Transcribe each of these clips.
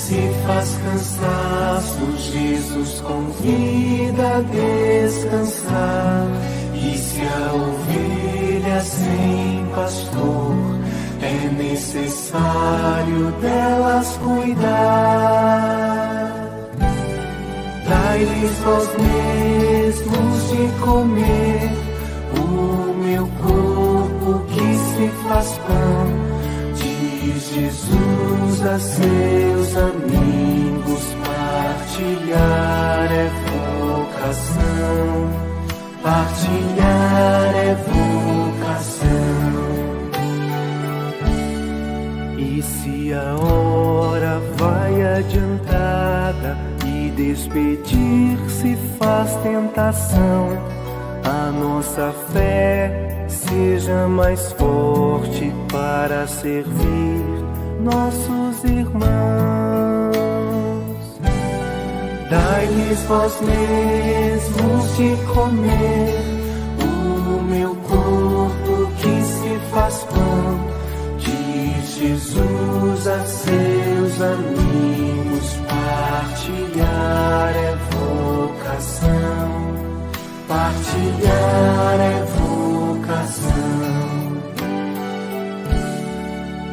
se faz cansaço, Jesus convida a descansar. E se a ovelha sem pastor, é necessário delas cuidar. Dai-lhes vós mesmos de comer o meu corpo que se faz pão, diz Jesus a seus amigos. Partilhar é vocação, partilhar é vocação. E se a hora vai adiantada e despedir-se faz tentação, a nossa fé seja mais forte para servir nossos irmãos. Dai-lhes vós mesmos de comer o meu corpo que se faz pão, diz Jesus a seus amigos. Partilhar é vocação, partilhar é vocação.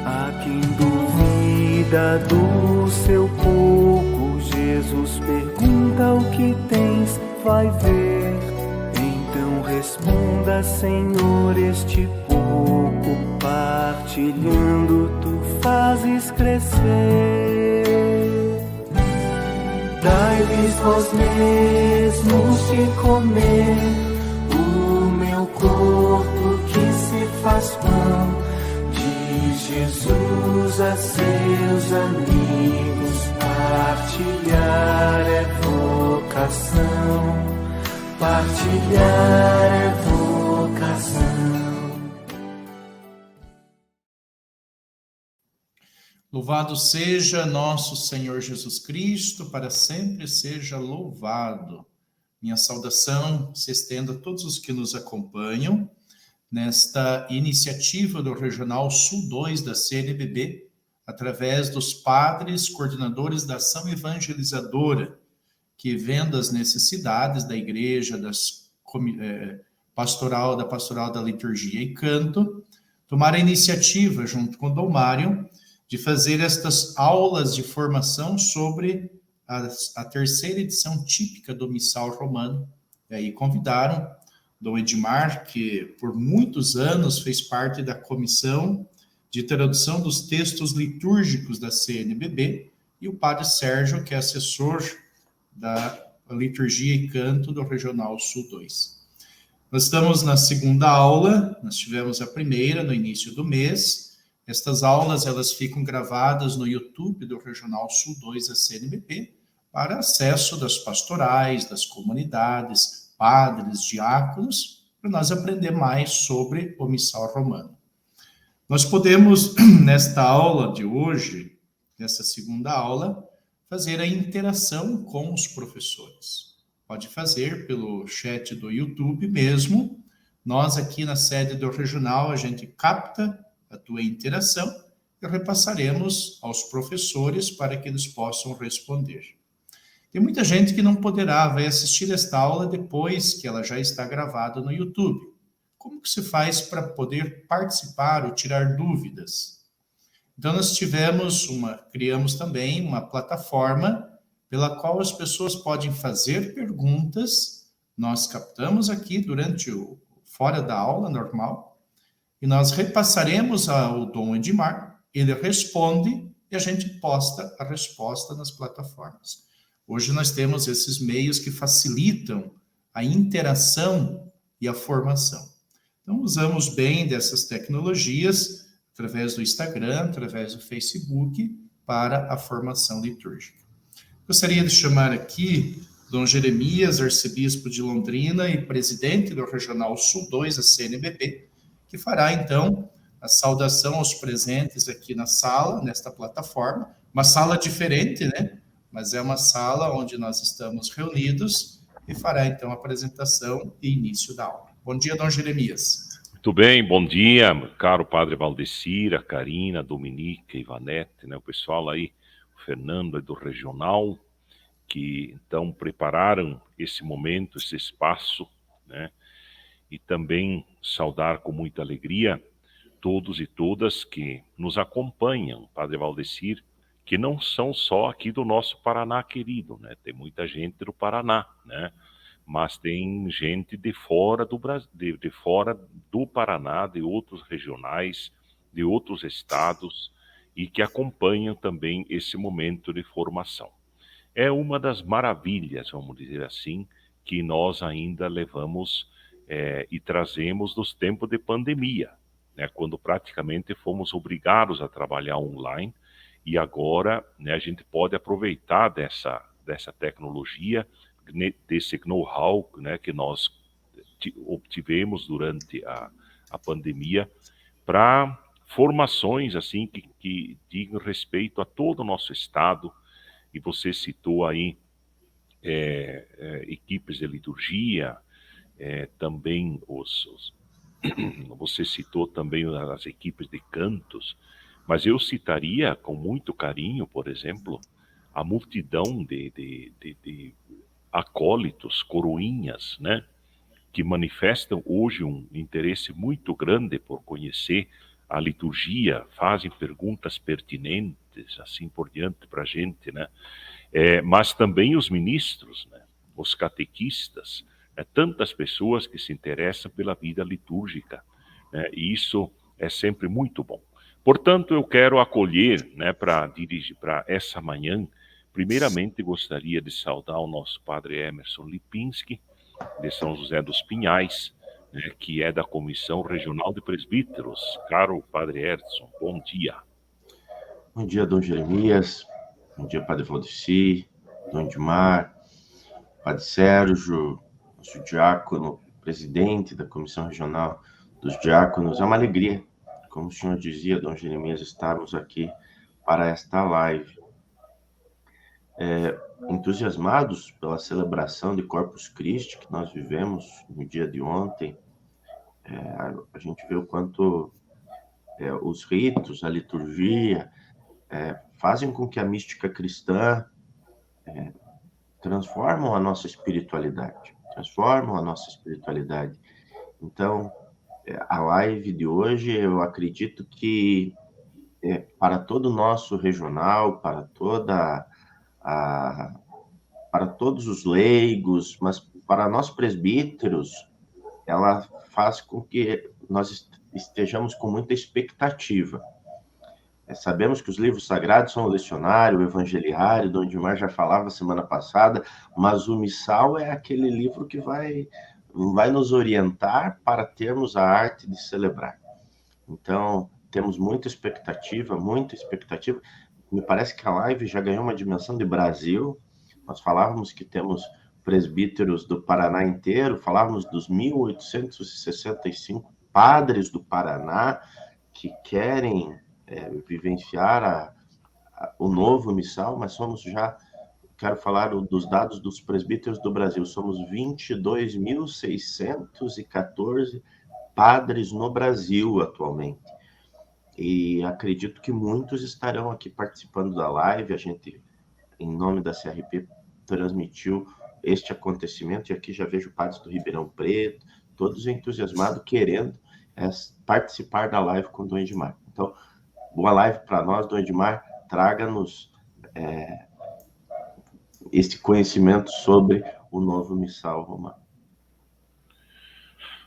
A quem duvida do seu pouco, Jesus pergunta: o que tens, vai ver. Então responda: Senhor, este pouco, partilhando tu fazes crescer. Dai-lhes vós mesmos de comer o meu corpo que se faz pão, diz Jesus a seus amigos. Partilhar é vocação, partilhar é vocação. Louvado seja nosso Senhor Jesus Cristo, para sempre seja louvado. Minha saudação se estenda a todos os que nos acompanham nesta iniciativa do Regional Sul 2 da CNBB, através dos padres coordenadores da ação evangelizadora, que vendo as necessidades da igreja, da pastoral da liturgia e canto, tomaram a iniciativa, junto com o Dom Mário, de fazer estas aulas de formação sobre a terceira edição típica do Missal Romano. E aí convidaram Dom Edmar, que por muitos anos fez parte da comissão de tradução dos textos litúrgicos da CNBB, e o Padre Sérgio, que é assessor da liturgia e canto do Regional Sul 2. Nós estamos na segunda aula, nós tivemos a primeira no início do mês. Estas aulas, elas ficam gravadas no YouTube do Regional Sul 2 da CNBB, para acesso das pastorais, das comunidades, padres, diáconos, para nós aprender mais sobre o Missal Romano. Nós podemos, nesta aula de hoje, nessa segunda aula, fazer a interação com os professores. Pode fazer pelo chat do YouTube mesmo. Nós aqui na sede do Regional, a gente capta a tua interação e repassaremos aos professores para que eles possam responder. Tem muita gente que não poderá, vai assistir esta aula depois que ela já está gravada no YouTube. Como que se faz para poder participar ou tirar dúvidas? Então nós criamos também uma plataforma pela qual as pessoas podem fazer perguntas. Nós captamos aqui fora da aula normal, e nós repassaremos ao Dom Edmar, ele responde e a gente posta a resposta nas plataformas. Hoje nós temos esses meios que facilitam a interação e a formação. Então usamos bem dessas tecnologias, através do Instagram, através do Facebook, para a formação litúrgica. Gostaria de chamar aqui Dom Jeremias, arcebispo de Londrina e presidente do Regional Sul 2 da CNBB, que fará, então, a saudação aos presentes aqui na sala, nesta plataforma. Uma sala diferente, né? Mas é uma sala onde nós estamos reunidos e fará, então, a apresentação e início da aula. Bom dia, Dom Jeremias. Muito bem, bom dia, caro Padre Valdecir, a Karina, a Dominica, a Ivanete, né? O pessoal aí, o Fernando e do Regional, que então prepararam esse momento, esse espaço, né? E também saudar com muita alegria todos e todas que nos acompanham, Padre Valdecir, que não são só aqui do nosso Paraná querido, né? Tem muita gente do Paraná, né? Mas tem gente de fora do Brasil, de fora do Paraná, de outros regionais, de outros estados, e que acompanham também esse momento de formação. É uma das maravilhas, vamos dizer assim, que nós ainda levamos e trazemos dos tempos de pandemia, né, quando praticamente fomos obrigados a trabalhar online, e agora, né, a gente pode aproveitar dessa tecnologia, desse know-how, né, que nós obtivemos durante a pandemia, para formações assim que digam respeito a todo o nosso estado. E você citou aí equipes de liturgia, também você citou também as equipes de cantos, mas eu citaria com muito carinho, por exemplo, a multidão de acólitos, coroinhas, né, que manifestam hoje um interesse muito grande por conhecer a liturgia, fazem perguntas pertinentes, assim por diante para a gente, né? Mas também os ministros, né, os catequistas, tantas pessoas que se interessam pela vida litúrgica, né, e isso é sempre muito bom. Portanto, eu quero acolher, né, para dirigir para essa manhã. Primeiramente, gostaria de saudar o nosso Padre Emerson Lipinski, de São José dos Pinhais, né, que é da Comissão Regional de Presbíteros. Caro Padre Edson, bom dia. Bom dia, Dom Jeremias. Bom dia, Padre Valdecir, Dom Edmar, Padre Sérgio, nosso diácono, presidente da Comissão Regional dos Diáconos. É uma alegria, como o senhor dizia, Dom Jeremias, estarmos aqui para esta live. Entusiasmados pela celebração de Corpus Christi que nós vivemos no dia de ontem, a gente vê o quanto os ritos, a liturgia, fazem com que a mística cristã transformam a nossa espiritualidade. Então, a live de hoje, eu acredito que para todo o nosso regional, para todos os leigos, mas para nós presbíteros, ela faz com que nós estejamos com muita expectativa. Sabemos que os livros sagrados são o lecionário, o evangeliário, Dom Edmar já falava semana passada, mas o missal é aquele livro que vai nos orientar para termos a arte de celebrar. Então, temos muita expectativa. Me parece que a live já ganhou uma dimensão de Brasil. Nós falávamos que temos presbíteros do Paraná inteiro, falávamos dos 1.865 padres do Paraná que querem vivenciar o novo missal, mas quero falar dos dados dos presbíteros do Brasil, somos 22.614 padres no Brasil atualmente. E acredito que muitos estarão aqui participando da live. A gente, em nome da CRP, transmitiu este acontecimento, e aqui já vejo padres do Ribeirão Preto, todos entusiasmados, querendo participar da live com o Dom Edmar. Então, boa live para nós, Dom Edmar, traga-nos este conhecimento sobre o novo missal romano.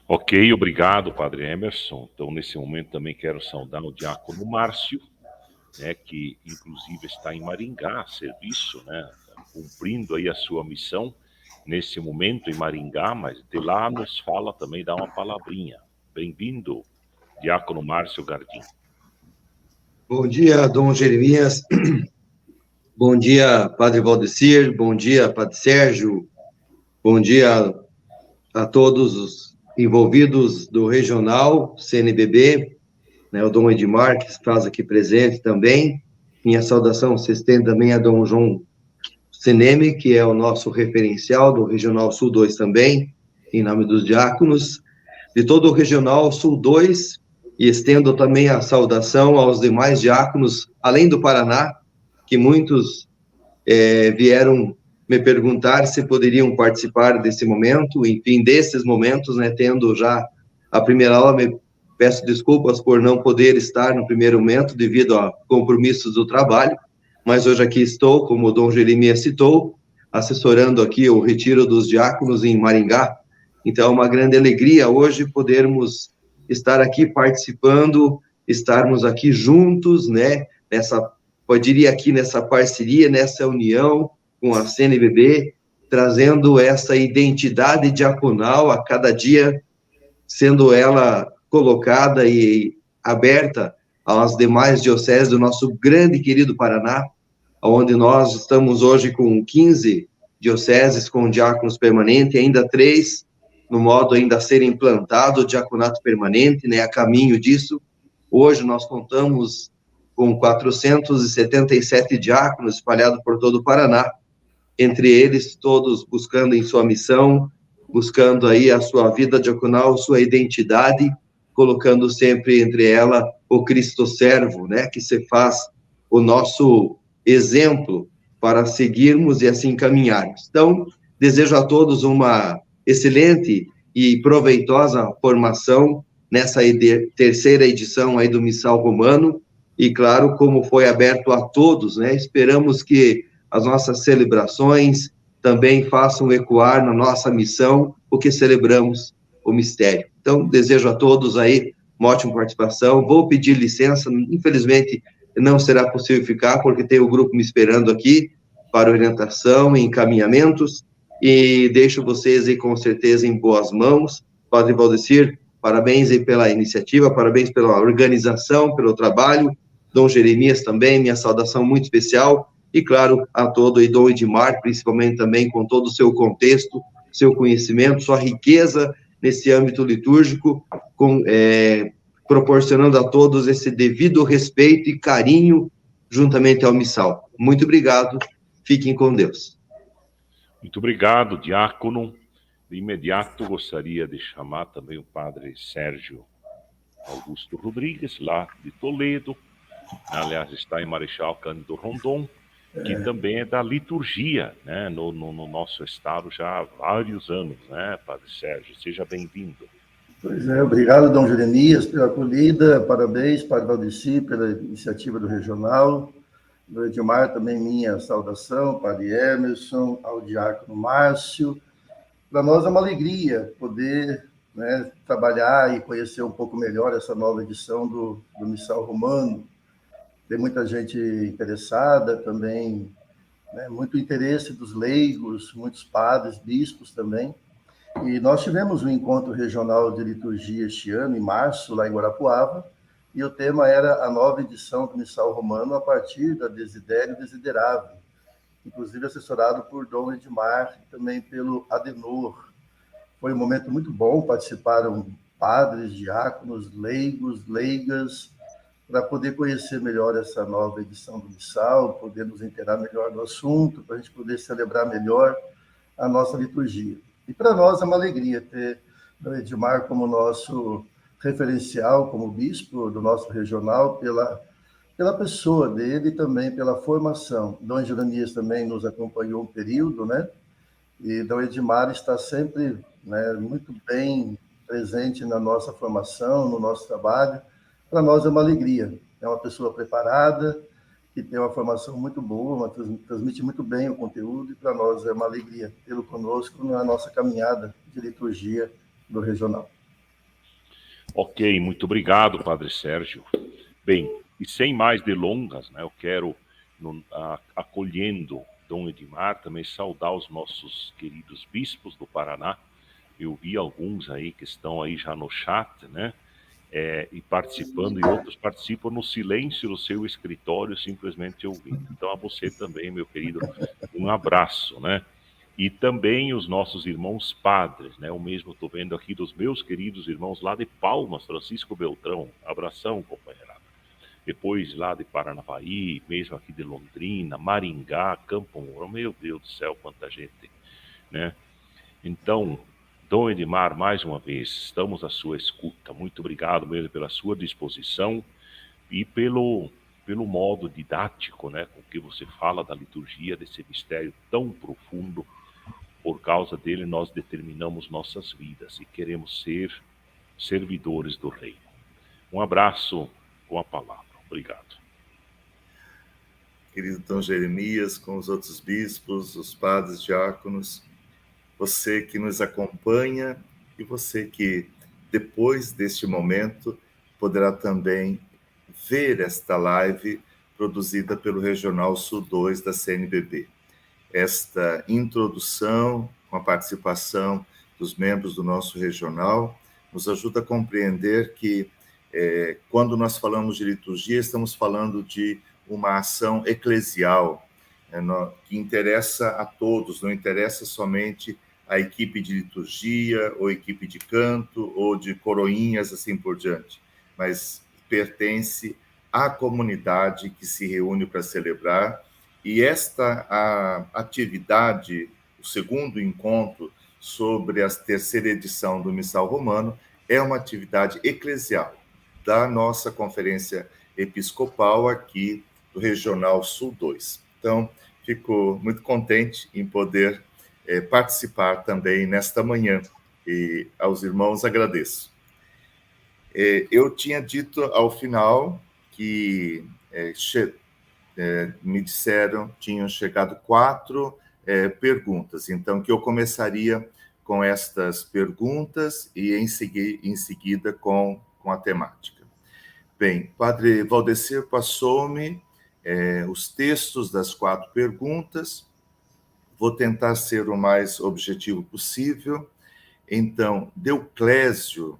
Ok, obrigado, Padre Emerson. Então, nesse momento, também quero saudar o diácono Márcio, né, que inclusive está em Maringá, a serviço, né, cumprindo aí a sua missão nesse momento em Maringá, mas de lá nos fala também, dá uma palavrinha. Bem-vindo, diácono Márcio Gardim. Bom dia, Dom Jeremias. Bom dia, Padre Valdecir. Bom dia, Padre Sérgio. Bom dia a todos os envolvidos do regional, CNBB, né, o Dom Edmar, que está aqui presente também. Minha saudação se estende também a Dom João Seneme, que é o nosso referencial do Regional Sul 2 também, em nome dos diáconos, de todo o Regional Sul 2, e estendo também a saudação aos demais diáconos, além do Paraná, que muitos vieram me perguntar se poderiam participar desse momento, enfim, desses momentos, né, tendo já a primeira aula. Me peço desculpas por não poder estar no primeiro momento devido a compromissos do trabalho, mas hoje aqui estou, como o Dom Jeremias citou, assessorando aqui o retiro dos diáconos em Maringá. Então, é uma grande alegria hoje podermos estar aqui participando, estarmos aqui juntos, né, eu diria aqui nessa parceria, nessa união com a CNBB, trazendo essa identidade diaconal a cada dia, sendo ela colocada e aberta às demais dioceses do nosso grande e querido Paraná, onde nós estamos hoje com 15 dioceses com diáconos permanentes, e ainda 3 no modo ainda a ser implantado o diaconato permanente, né, a caminho disso. Hoje nós contamos com 477 diáconos espalhados por todo o Paraná, entre eles todos buscando em sua missão, buscando aí a sua vida diaconal, sua identidade, colocando sempre entre ela o Cristo servo, né, que se faz o nosso exemplo para seguirmos e assim caminharmos. Então, desejo a todos uma excelente e proveitosa formação nessa terceira edição aí do Missal Romano, e claro, como foi aberto a todos, né, esperamos que as nossas celebrações também façam ecoar na nossa missão o que celebramos, o mistério. Então, desejo a todos aí uma ótima participação. Vou pedir licença, infelizmente não será possível ficar, porque tem o grupo me esperando aqui para orientação e encaminhamentos, e deixo vocês aí com certeza em boas mãos. Padre Valdecir, parabéns aí pela iniciativa, parabéns pela organização, pelo trabalho. Dom Jeremias também, minha saudação muito especial, e claro, a todo, e Dom Edmar, principalmente também com todo o seu contexto, seu conhecimento, sua riqueza nesse âmbito litúrgico, proporcionando a todos esse devido respeito e carinho juntamente ao missal. Muito obrigado, fiquem com Deus. Muito obrigado, diácono. De imediato gostaria de chamar também o padre Sérgio Augusto Rodrigues, lá de Toledo, aliás, está em Marechal Cândido Rondon, que também é da liturgia, né, no nosso estado já há vários anos, né, padre Sérgio? Seja bem-vindo. Pois é, obrigado, Dom Jeremias, pela acolhida, parabéns, padre Valdeci, pela iniciativa do Regional, do Edmar também minha saudação, padre Emerson, ao diácono Márcio. Para nós é uma alegria poder, né, trabalhar e conhecer um pouco melhor essa nova edição do Missal Romano. Tem muita gente interessada também, né, muito interesse dos leigos, muitos padres, bispos também. E nós tivemos um encontro regional de liturgia este ano, em março, lá em Guarapuava, e o tema era a nova edição do Missal Romano a partir da Desidério Desiderável, inclusive assessorado por Dom Edmar e também pelo Adenor. Foi um momento muito bom, participaram padres, diáconos, leigos, leigas, para poder conhecer melhor essa nova edição do Missal, poder nos inteirar melhor do assunto, para a gente poder celebrar melhor a nossa liturgia. E para nós é uma alegria ter o Edmar como nosso referencial, como bispo do nosso regional, pela pessoa dele e também pela formação. Dom Jeremias também nos acompanhou um período, né? E Dom Edmar está sempre, né, muito bem presente na nossa formação, no nosso trabalho. Para nós é uma alegria. É uma pessoa preparada, que tem uma formação muito boa, transmite muito bem o conteúdo, e para nós é uma alegria tê-lo conosco na nossa caminhada de liturgia do Regional. Ok, muito obrigado, padre Sérgio. Bem, e sem mais delongas, né, eu quero, acolhendo Dom Edmar, também saudar os nossos queridos bispos do Paraná. Eu vi alguns aí que estão aí já no chat, né? E participando, e outros participam no silêncio do seu escritório, simplesmente ouvindo. Então, a você também, meu querido, um abraço, né? E também os nossos irmãos padres, né? Eu mesmo estou vendo aqui dos meus queridos irmãos lá de Palmas, Francisco Beltrão, abração, companheirada. Depois lá de Paranavaí, mesmo aqui de Londrina, Maringá, Campo Mourão, meu Deus do céu, quanta gente, né? Então, Dom Edmar, mais uma vez, estamos à sua escuta. Muito obrigado mesmo pela sua disposição e pelo pelo modo didático, né, com que você fala da liturgia, desse mistério tão profundo. Por causa dele, nós determinamos nossas vidas e queremos ser servidores do Reino. Um abraço com a palavra. Obrigado. Querido Dom Jeremias, com os outros bispos, os padres, diáconos, você que nos acompanha e você que, depois deste momento, poderá também ver esta live produzida pelo Regional Sul 2 da CNBB. Esta introdução, com a participação dos membros do nosso regional, nos ajuda a compreender que, quando nós falamos de liturgia, estamos falando de uma ação eclesial, que interessa a todos, não interessa somente a equipe de liturgia, ou equipe de canto, ou de coroinhas, assim por diante, mas pertence à comunidade que se reúne para celebrar. E esta atividade, o segundo encontro sobre a terceira edição do Missal Romano, é uma atividade eclesial da nossa Conferência Episcopal aqui do Regional Sul 2. Então, fico muito contente em poder participar também nesta manhã, e aos irmãos agradeço. Eu tinha dito ao final que me disseram, tinham chegado 4 perguntas, então que eu começaria com estas perguntas e em seguida com a temática. Bem, Padre Valdecir passou-me os textos das 4 perguntas, vou tentar ser o mais objetivo possível. Então, Deoclésio,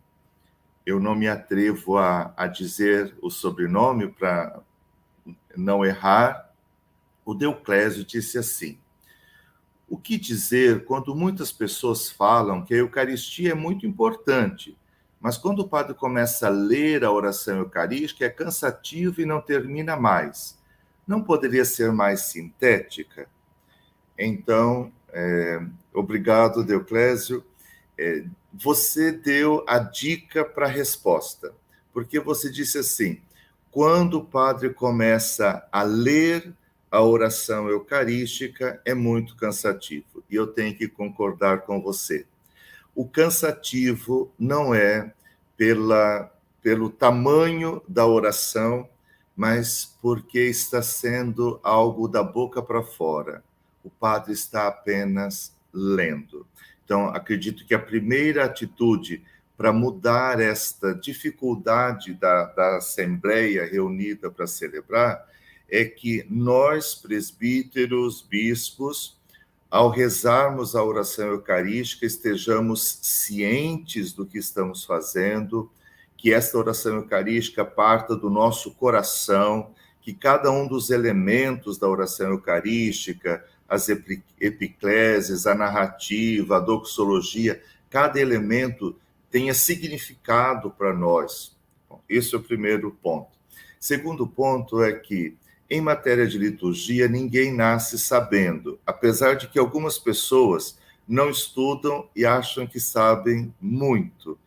eu não me atrevo a dizer o sobrenome para não errar. O Deoclésio disse assim: o que dizer quando muitas pessoas falam que a Eucaristia é muito importante, mas quando o padre começa a ler a oração eucarística é cansativo e não termina mais? Não poderia ser mais sintética? Então, obrigado, Deoclésio. Você deu a dica para a resposta, porque você disse assim: quando o padre começa a ler a oração eucarística, é muito cansativo. E eu tenho que concordar com você. O cansativo não é pelo tamanho da oração, mas porque está sendo algo da boca para fora. O padre está apenas lendo. Então, acredito que a primeira atitude para mudar esta dificuldade da Assembleia reunida para celebrar é que nós, presbíteros, bispos, ao rezarmos a oração eucarística, estejamos cientes do que estamos fazendo, que esta oração eucarística parta do nosso coração, que cada um dos elementos da oração eucarística, as epiclésias, a narrativa, a doxologia, cada elemento tenha significado para nós. Bom, esse é o primeiro ponto. Segundo ponto é que, em matéria de liturgia, ninguém nasce sabendo, apesar de que algumas pessoas não estudam e acham que sabem muito.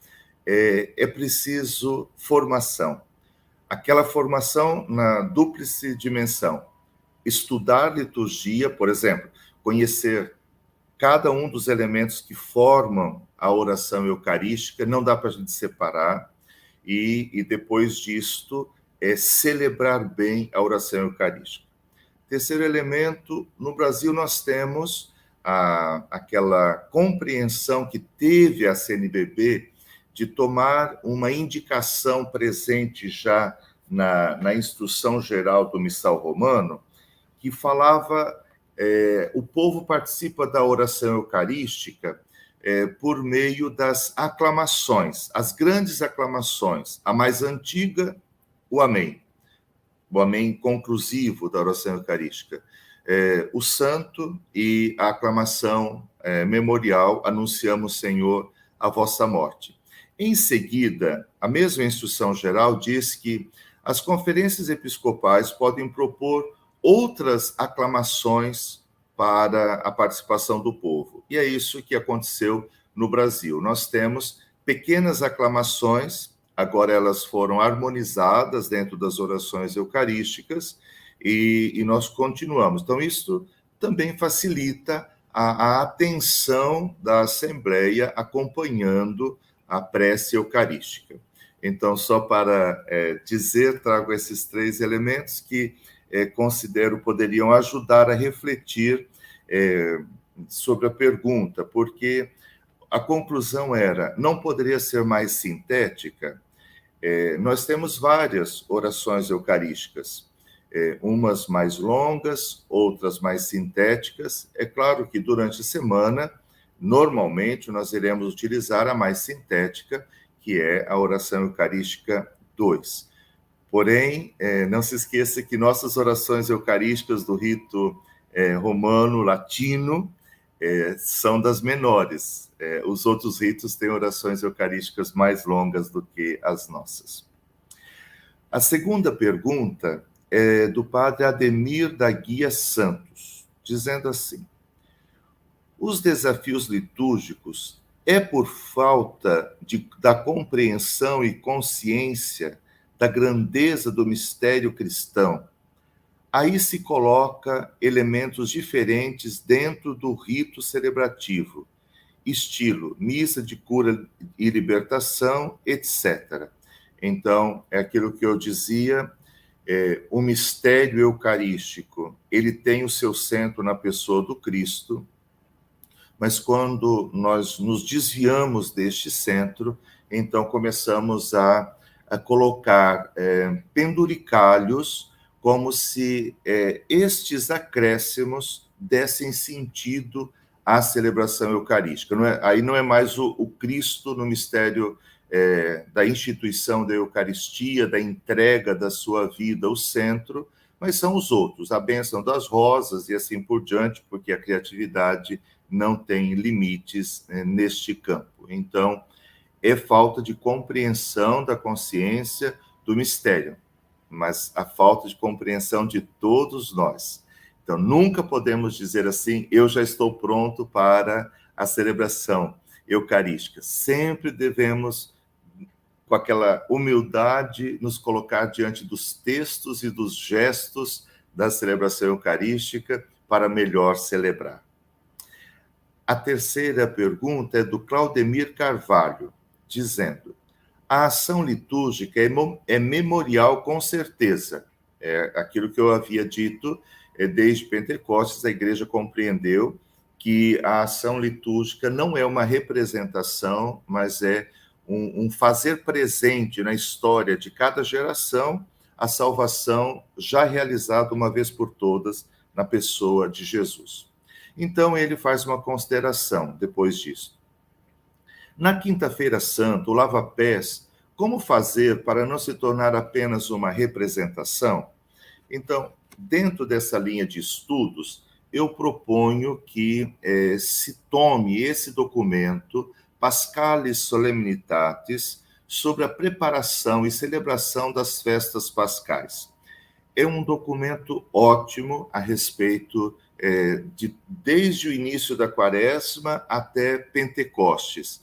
É preciso formação. Aquela formação na dúplice dimensão. Estudar liturgia, por exemplo, conhecer cada um dos elementos que formam a oração eucarística, não dá para a gente separar, e depois disto, celebrar bem a oração eucarística. Terceiro elemento, no Brasil nós temos aquela compreensão que teve a CNBB de tomar uma indicação presente já na instrução geral do Missal Romano, que falava, o povo participa da oração eucarística por meio das aclamações, as grandes aclamações, a mais antiga, o Amém conclusivo da oração eucarística, o Santo e a aclamação memorial, anunciamos, Senhor, a vossa morte. Em seguida, a mesma instrução geral diz que as conferências episcopais podem propor outras aclamações para a participação do povo. E é isso que aconteceu no Brasil. Nós temos pequenas aclamações, agora elas foram harmonizadas dentro das orações eucarísticas e nós continuamos. Então, isso também facilita a atenção da Assembleia acompanhando a prece eucarística. Então, só para dizer, trago esses 3 elementos que considero poderiam ajudar a refletir sobre a pergunta, porque a conclusão era, não poderia ser mais sintética? Nós temos várias orações eucarísticas, umas mais longas, outras mais sintéticas. É claro que durante a semana, normalmente, nós iremos utilizar a mais sintética, que é a oração eucarística 2. Porém, não se esqueça que nossas orações eucarísticas do rito romano, latino, são das menores. Os outros ritos têm orações eucarísticas mais longas do que as nossas. A segunda pergunta é do padre Ademir da Guia Santos, dizendo assim: os desafios litúrgicos é por falta da compreensão e consciência da grandeza do mistério cristão. Aí se coloca elementos diferentes dentro do rito celebrativo, estilo missa de cura e libertação, etc. Então, é aquilo que eu dizia, o mistério eucarístico, ele tem o seu centro na pessoa do Cristo, mas quando nós nos desviamos deste centro, então começamos a colocar penduricalhos, como se estes acréscimos dessem sentido à celebração eucarística. Aí não é mais o Cristo no mistério da instituição da Eucaristia, da entrega da sua vida, o centro, mas são os outros, a bênção das rosas e assim por diante, porque a criatividade não tem limites neste campo. Então, é falta de compreensão da consciência do mistério, mas a falta de compreensão de todos nós. Então, nunca podemos dizer assim, eu já estou pronto para a celebração eucarística. Sempre devemos, com aquela humildade, nos colocar diante dos textos e dos gestos da celebração eucarística para melhor celebrar. A terceira pergunta é do Claudemir Carvalho, dizendo: a ação litúrgica é memorial com certeza. É aquilo que eu havia dito, desde Pentecostes, a igreja compreendeu que a ação litúrgica não é uma representação, mas é um fazer presente na história de cada geração a salvação já realizada uma vez por todas na pessoa de Jesus. Então, ele faz uma consideração depois disso. Na Quinta-feira Santa, o lava-pés, como fazer para não se tornar apenas uma representação? Então, dentro dessa linha de estudos, eu proponho que se tome esse documento, Paschalis Solemnitatis, sobre a preparação e celebração das festas pascais. É um documento ótimo a respeito desde o início da Quaresma até Pentecostes.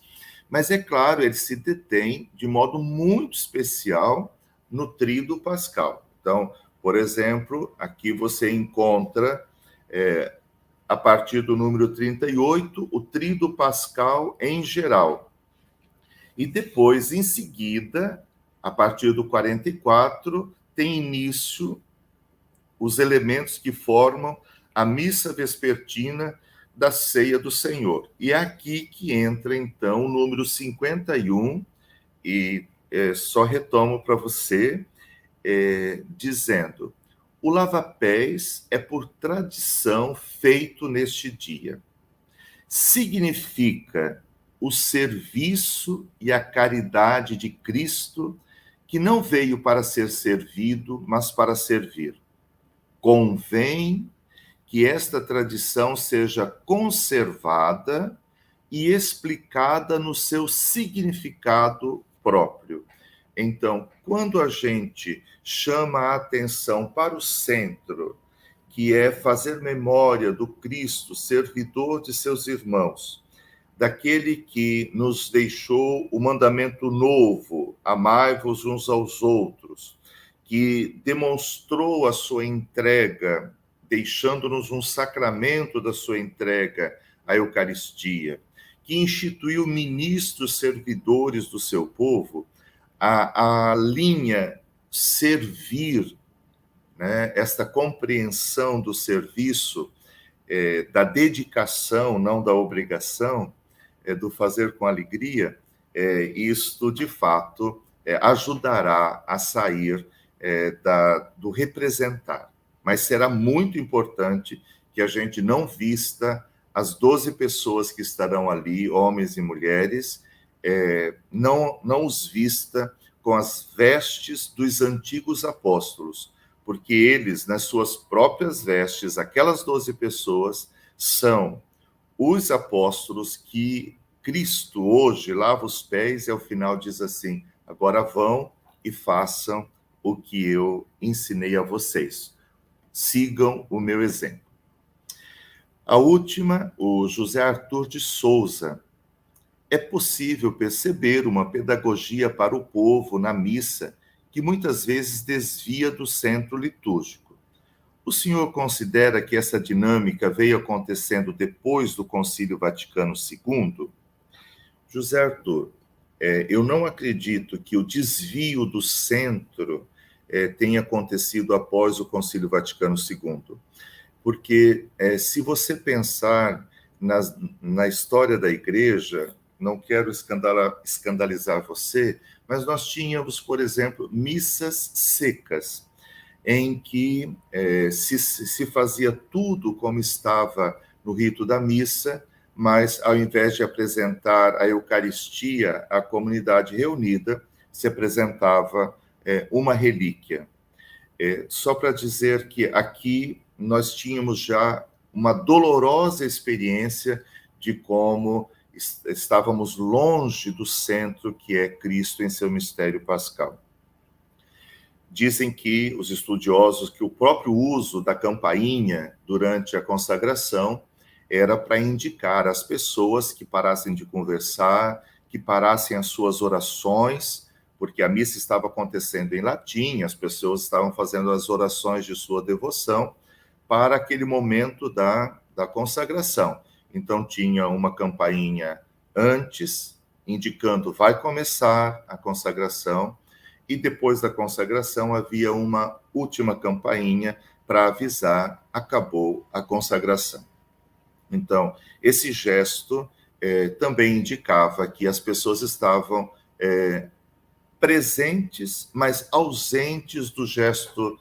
Mas, é claro, ele se detém de modo muito especial no Tríduo Pascal. Então, por exemplo, aqui você encontra, a partir do número 38, o Tríduo Pascal em geral. E depois, em seguida, a partir do 44, tem início os elementos que formam a missa vespertina da Ceia do Senhor. E é aqui que entra, então, o número 51, e só retomo para você, dizendo: o lava-pés é por tradição feito neste dia. Significa o serviço e a caridade de Cristo, que não veio para ser servido, mas para servir. Convém que esta tradição seja conservada e explicada no seu significado próprio. Então, quando a gente chama a atenção para o centro, que é fazer memória do Cristo, servidor de seus irmãos, daquele que nos deixou o mandamento novo, amai-vos uns aos outros, que demonstrou a sua entrega, deixando-nos um sacramento da sua entrega, a Eucaristia, que instituiu ministros servidores do seu povo, a linha servir, né, esta compreensão do serviço, da dedicação, não da obrigação, do fazer com alegria, isto, de fato, ajudará a sair do representar. Mas será muito importante que a gente não vista as 12 pessoas que estarão ali, homens e mulheres, não os vista com as vestes dos antigos apóstolos, porque eles, nas suas próprias vestes, aquelas 12 pessoas, são os apóstolos que Cristo hoje lava os pés e ao final diz assim: agora vão e façam o que eu ensinei a vocês. Sigam o meu exemplo. A última, o José Arthur de Souza. É possível perceber uma pedagogia para o povo na missa que muitas vezes desvia do centro litúrgico. O senhor considera que essa dinâmica veio acontecendo depois do Concílio Vaticano II? José Arthur, eu não acredito que o desvio do centro tenha acontecido após o Concílio Vaticano II, porque se você pensar na história da Igreja, não quero escandalizar você, mas nós tínhamos, por exemplo, missas secas, em que se fazia tudo como estava no rito da missa, mas ao invés de apresentar a Eucaristia à comunidade reunida, se apresentava uma relíquia. Só para dizer que aqui nós tínhamos já uma dolorosa experiência de como estávamos longe do centro que é Cristo em seu mistério pascal. Dizem que os estudiosos que o próprio uso da campainha durante a consagração era para indicar às pessoas que parassem de conversar, que parassem as suas orações, porque a missa estava acontecendo em latim, as pessoas estavam fazendo as orações de sua devoção para aquele momento da consagração. Então, tinha uma campainha antes, indicando vai começar a consagração, e depois da consagração havia uma última campainha para avisar acabou a consagração. Então, esse gesto também indicava que as pessoas estavam presentes, mas ausentes do gesto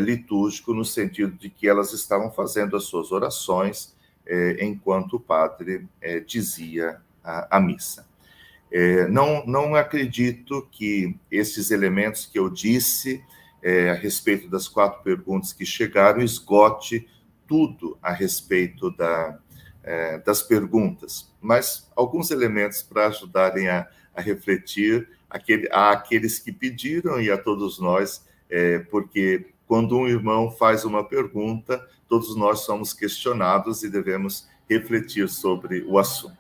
litúrgico, no sentido de que elas estavam fazendo as suas orações enquanto o padre dizia a missa. Não acredito que esses elementos que eu disse a respeito das 4 perguntas que chegaram esgote tudo a respeito das perguntas, mas alguns elementos para ajudarem a refletir àqueles que pediram e a todos nós, porque quando um irmão faz uma pergunta, todos nós somos questionados e devemos refletir sobre o assunto.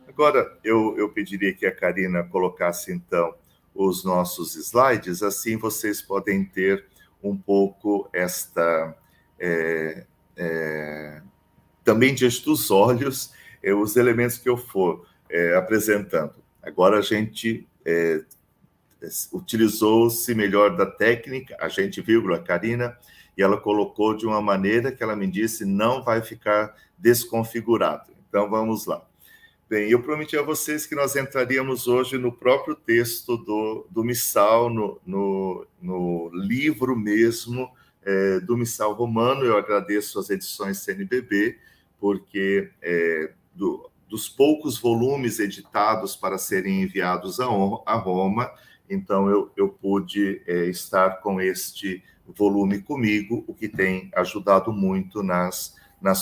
Agora, eu pediria que a Karina colocasse, então, os nossos slides, assim vocês podem ter um pouco também diante dos olhos, os elementos que eu for apresentando. Agora a gente utilizou-se melhor da técnica, a gente, vírgula, Karina, e ela colocou de uma maneira que ela me disse não vai ficar desconfigurado. Então, vamos lá. Bem, eu prometi a vocês que nós entraríamos hoje no próprio texto do Missal, no livro mesmo do Missal Romano. Eu agradeço as edições CNBB, porque dos poucos volumes editados para serem enviados a Roma, então eu pude estar com este volume comigo, o que tem ajudado muito nas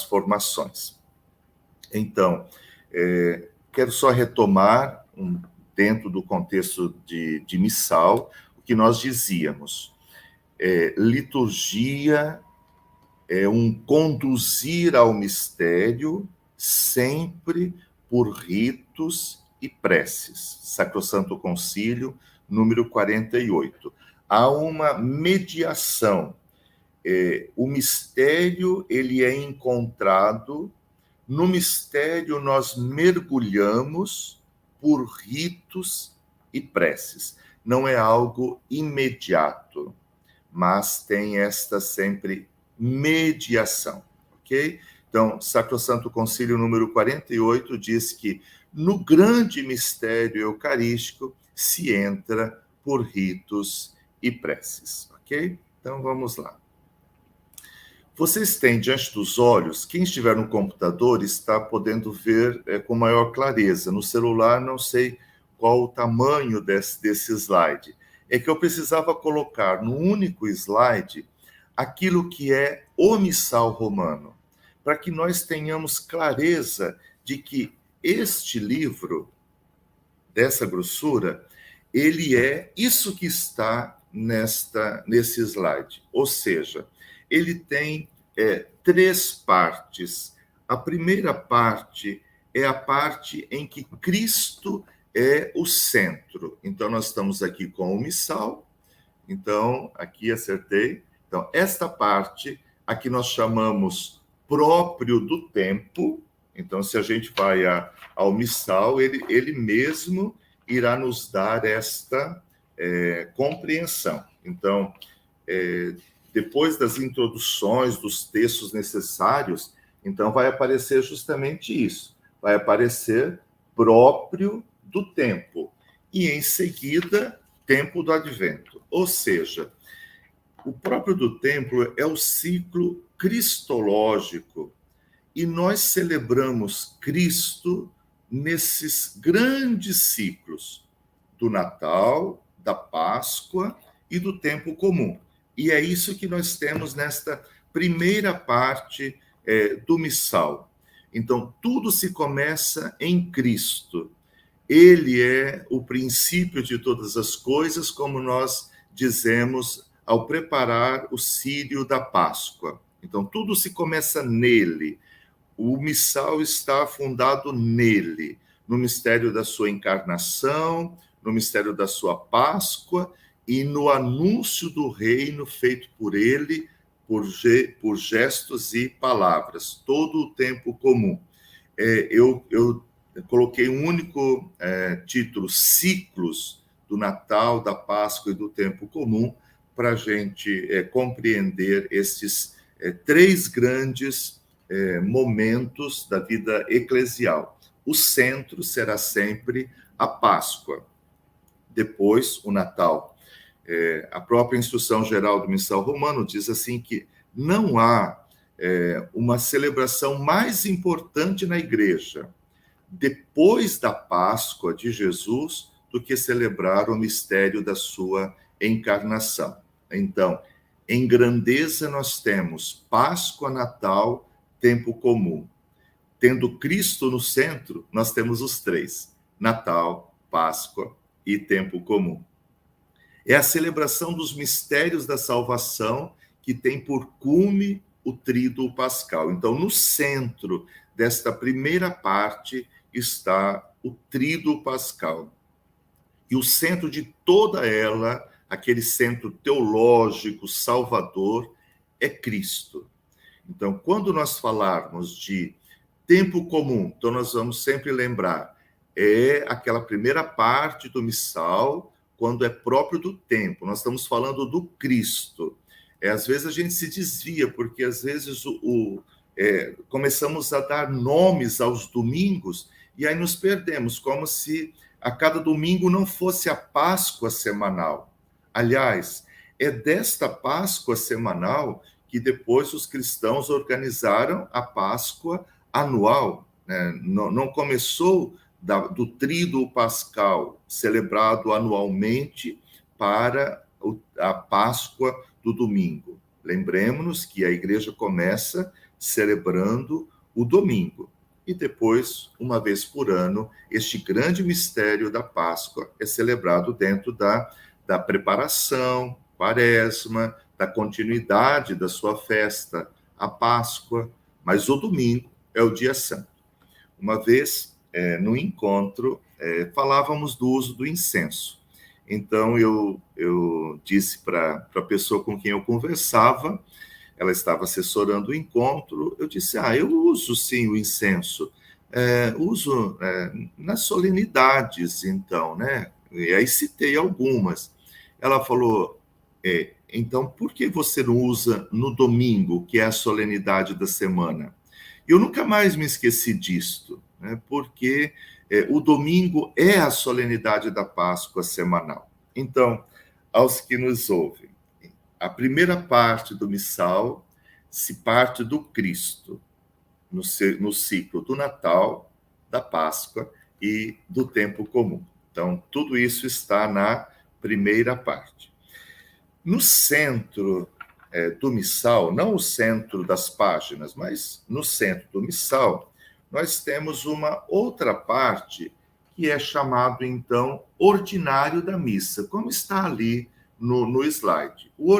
formações. Então, quero só retomar, dentro do contexto de missal, o que nós dizíamos. Liturgia é um conduzir ao mistério sempre por ritos e preces. Sacrosanto Concílio, número 48. Há uma mediação. O mistério, ele é encontrado. No mistério, nós mergulhamos por ritos e preces. Não é algo imediato, mas tem esta sempre mediação, ok? Então, Sacrosanto Concílio número 48 diz que no grande mistério eucarístico se entra por ritos e preces, ok? Então, vamos lá. Vocês têm diante dos olhos, quem estiver no computador está podendo ver com maior clareza. No celular, não sei qual o tamanho desse slide. É que eu precisava colocar no único slide aquilo que é o missal romano, para que nós tenhamos clareza de que este livro, dessa grossura, ele é isso que está nesse slide. Ou seja, ele tem 3 partes. A primeira parte é a parte em que Cristo é o centro. Então, nós estamos aqui com o missal. Então, aqui acertei. Então, esta parte, aqui nós chamamos próprio do tempo. Então, se a gente vai ao missal, ele mesmo irá nos dar esta compreensão. Então, depois das introduções dos textos necessários, então vai aparecer justamente isso. Vai aparecer próprio do tempo. E, em seguida, tempo do advento. Ou seja, o próprio do tempo é o ciclo cristológico. E nós celebramos Cristo nesses grandes ciclos do Natal, da Páscoa e do tempo comum. E é isso que nós temos nesta primeira parte do missal. Então, tudo se começa em Cristo. Ele é o princípio de todas as coisas, como nós dizemos ao preparar o círio da Páscoa. Então, tudo se começa nele. O missal está fundado nele, no mistério da sua encarnação, no mistério da sua Páscoa, e no anúncio do reino feito por ele, por gestos e palavras, todo o tempo comum. Eu coloquei um único título, Ciclos do Natal, da Páscoa e do tempo comum, para a gente compreender esses 3 grandes momentos da vida eclesial. O centro será sempre a Páscoa, depois o Natal. A própria Instrução Geral do Missal Romano diz assim que não há uma celebração mais importante na igreja depois da Páscoa de Jesus do que celebrar o mistério da sua encarnação. Então, em grandeza nós temos Páscoa, Natal, tempo comum. Tendo Cristo no centro, nós temos os 3, Natal, Páscoa e tempo comum. É a celebração dos mistérios da salvação que tem por cume o tríduo pascal. Então, no centro desta primeira parte está o tríduo pascal. E o centro de toda ela, aquele centro teológico, salvador, é Cristo. Então, quando nós falarmos de tempo comum, então nós vamos sempre lembrar, é aquela primeira parte do missal, quando é próprio do tempo. Nós estamos falando do Cristo. Às vezes a gente se desvia, porque às vezes começamos a dar nomes aos domingos e aí nos perdemos, como se a cada domingo não fosse a Páscoa semanal. Aliás, é desta Páscoa semanal que depois os cristãos organizaram a Páscoa anual. Né? Não começou do tríduo pascal, celebrado anualmente para a Páscoa do domingo. Lembremos-nos que a igreja começa celebrando o domingo. E depois, uma vez por ano, este grande mistério da Páscoa é celebrado dentro da preparação, quaresma, da continuidade da sua festa, a Páscoa. Mas o domingo é o dia santo. Uma vez, no encontro, falávamos do uso do incenso. Então, eu disse para a pessoa com quem eu conversava, ela estava assessorando o encontro, eu disse, eu uso sim o incenso, uso nas solenidades, então, né? E aí citei algumas. Ela falou, então, por que você não usa no domingo, que é a solenidade da semana? Eu nunca mais me esqueci disto, né? Porque o domingo é a solenidade da Páscoa semanal. Então, aos que nos ouvem, a primeira parte do missal se parte do Cristo, no ciclo do Natal, da Páscoa e do tempo comum. Então, tudo isso está na primeira parte. No centro do missal, não o centro das páginas, mas no centro do missal, nós temos uma outra parte que é chamado, então, ordinário da missa, como está ali no slide. O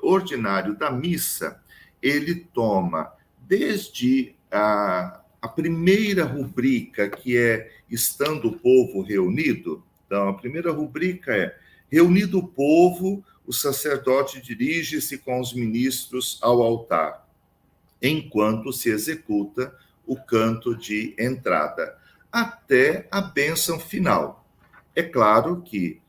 ordinário da missa, ele toma desde a primeira rubrica, que é estando o povo reunido. Então, a primeira rubrica é reunido o povo, o sacerdote dirige-se com os ministros ao altar, enquanto se executa o canto de entrada, até a bênção final. É claro que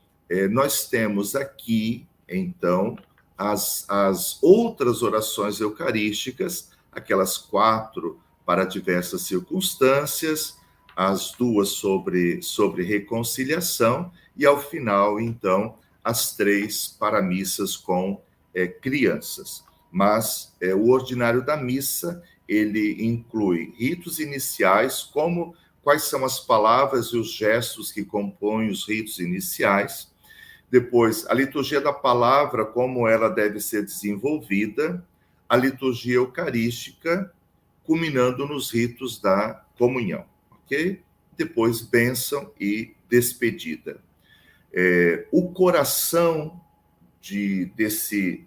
nós temos aqui, então, as outras orações eucarísticas, aquelas 4 para diversas circunstâncias, as 2 sobre reconciliação, e ao final, então, as 3 para missas com crianças. Mas o ordinário da missa, ele inclui ritos iniciais, como quais são as palavras e os gestos que compõem os ritos iniciais. Depois, a liturgia da palavra, como ela deve ser desenvolvida. A liturgia eucarística, culminando nos ritos da comunhão, ok? Depois, bênção e despedida. O coração desse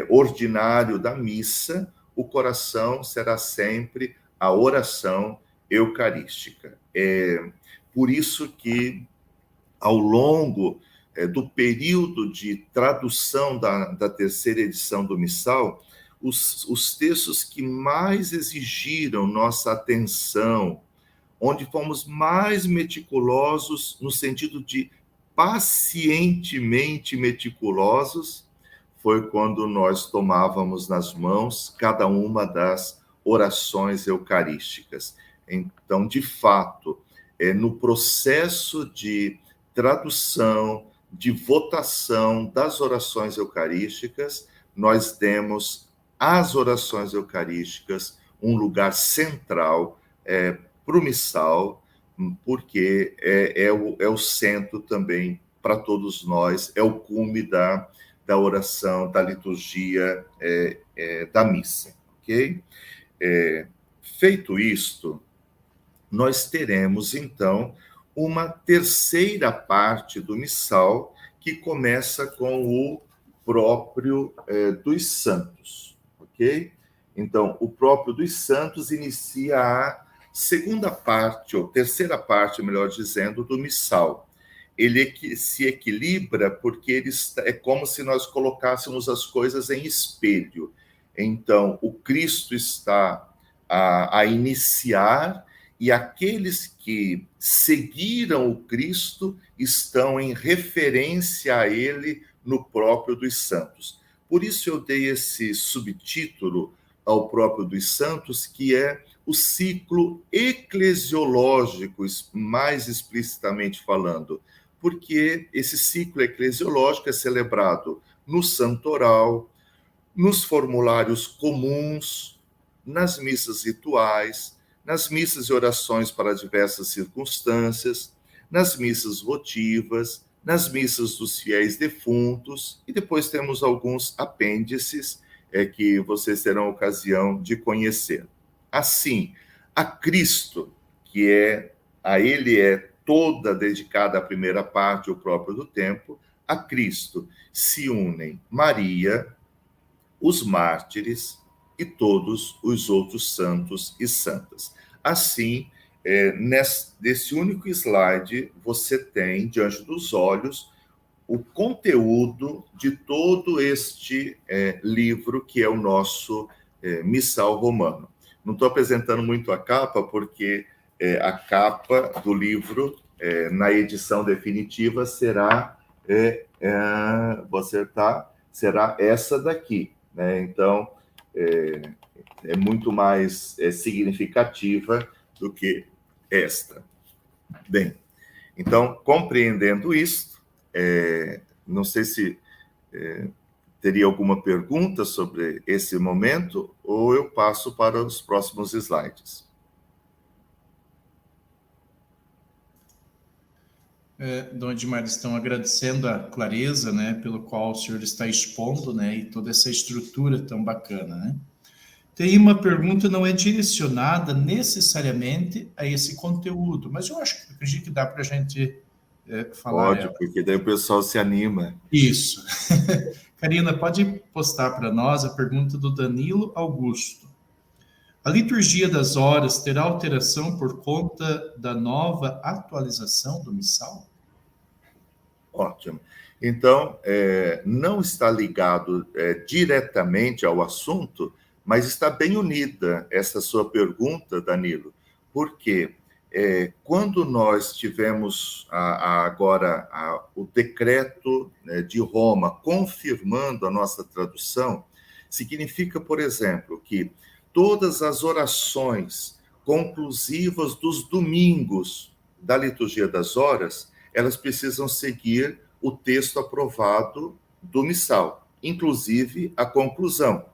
ordinário da missa, o coração será sempre a oração eucarística. Por isso que, ao longo do período de tradução da terceira edição do missal, os textos que mais exigiram nossa atenção, onde fomos mais meticulosos, no sentido de pacientemente meticulosos, foi quando nós tomávamos nas mãos cada uma das orações eucarísticas. Então, de fato, no processo de tradução, de votação das orações eucarísticas, nós demos às orações eucarísticas um lugar central para o missal, porque é o centro também para todos nós, é o cume da oração, da liturgia da missa, ok? Feito isto, nós teremos, então, uma terceira parte do missal, que começa com o próprio dos santos, ok? Então, o próprio dos santos inicia a segunda parte, ou terceira parte, melhor dizendo, do missal. Ele se equilibra porque é como se nós colocássemos as coisas em espelho. Então, o Cristo está a iniciar, e aqueles que seguiram o Cristo estão em referência a ele no próprio dos santos. Por isso eu dei esse subtítulo ao próprio dos santos, que é o ciclo eclesiológico, mais explicitamente falando, porque esse ciclo eclesiológico é celebrado no santoral, nos formulários comuns, nas missas rituais, nas missas e orações para diversas circunstâncias, nas missas votivas, nas missas dos fiéis defuntos, e depois temos alguns apêndices que vocês terão ocasião de conhecer. Assim, a Cristo, a ele é toda dedicada à primeira parte, o próprio do tempo, a Cristo se unem Maria, os mártires e todos os outros santos e santas. Assim, nesse único slide, você tem, diante dos olhos, o conteúdo de todo este livro, que é o nosso Missal Romano. Não estou apresentando muito a capa, porque a capa do livro, na edição definitiva, será será essa daqui, né? Então, é muito mais significativa do que esta. Bem, então, compreendendo isto, não sei se teria alguma pergunta sobre esse momento, ou eu passo para os próximos slides. Dom Edmar, estão agradecendo a clareza, né, pelo qual o senhor está expondo, né, e toda essa estrutura tão bacana, né? Tem uma pergunta, não é direcionada necessariamente a esse conteúdo, mas eu acredito que dá para a gente falar. Pode, porque daí o pessoal se anima. Isso. Karina, pode postar para nós a pergunta do Danilo Augusto. A liturgia das horas terá alteração por conta da nova atualização do missal? Ótimo. Então, não está ligado diretamente ao assunto, mas está bem unida essa sua pergunta, Danilo, porque quando nós tivemos agora o decreto de Roma confirmando a nossa tradução, significa, por exemplo, que todas as orações conclusivas dos domingos da liturgia das horas, elas precisam seguir o texto aprovado do missal, inclusive a conclusão.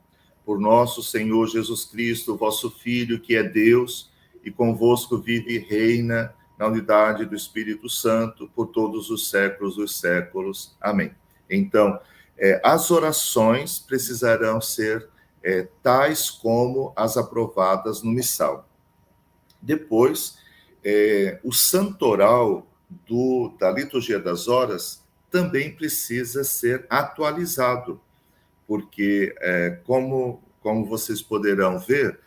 Por nosso Senhor Jesus Cristo, vosso Filho, que é Deus, e convosco vive e reina na unidade do Espírito Santo, por todos os séculos dos séculos. Amém. Então, as orações precisarão ser tais como as aprovadas no missal. Depois, o santoral da liturgia das horas também precisa ser atualizado, porque, como vocês poderão ver,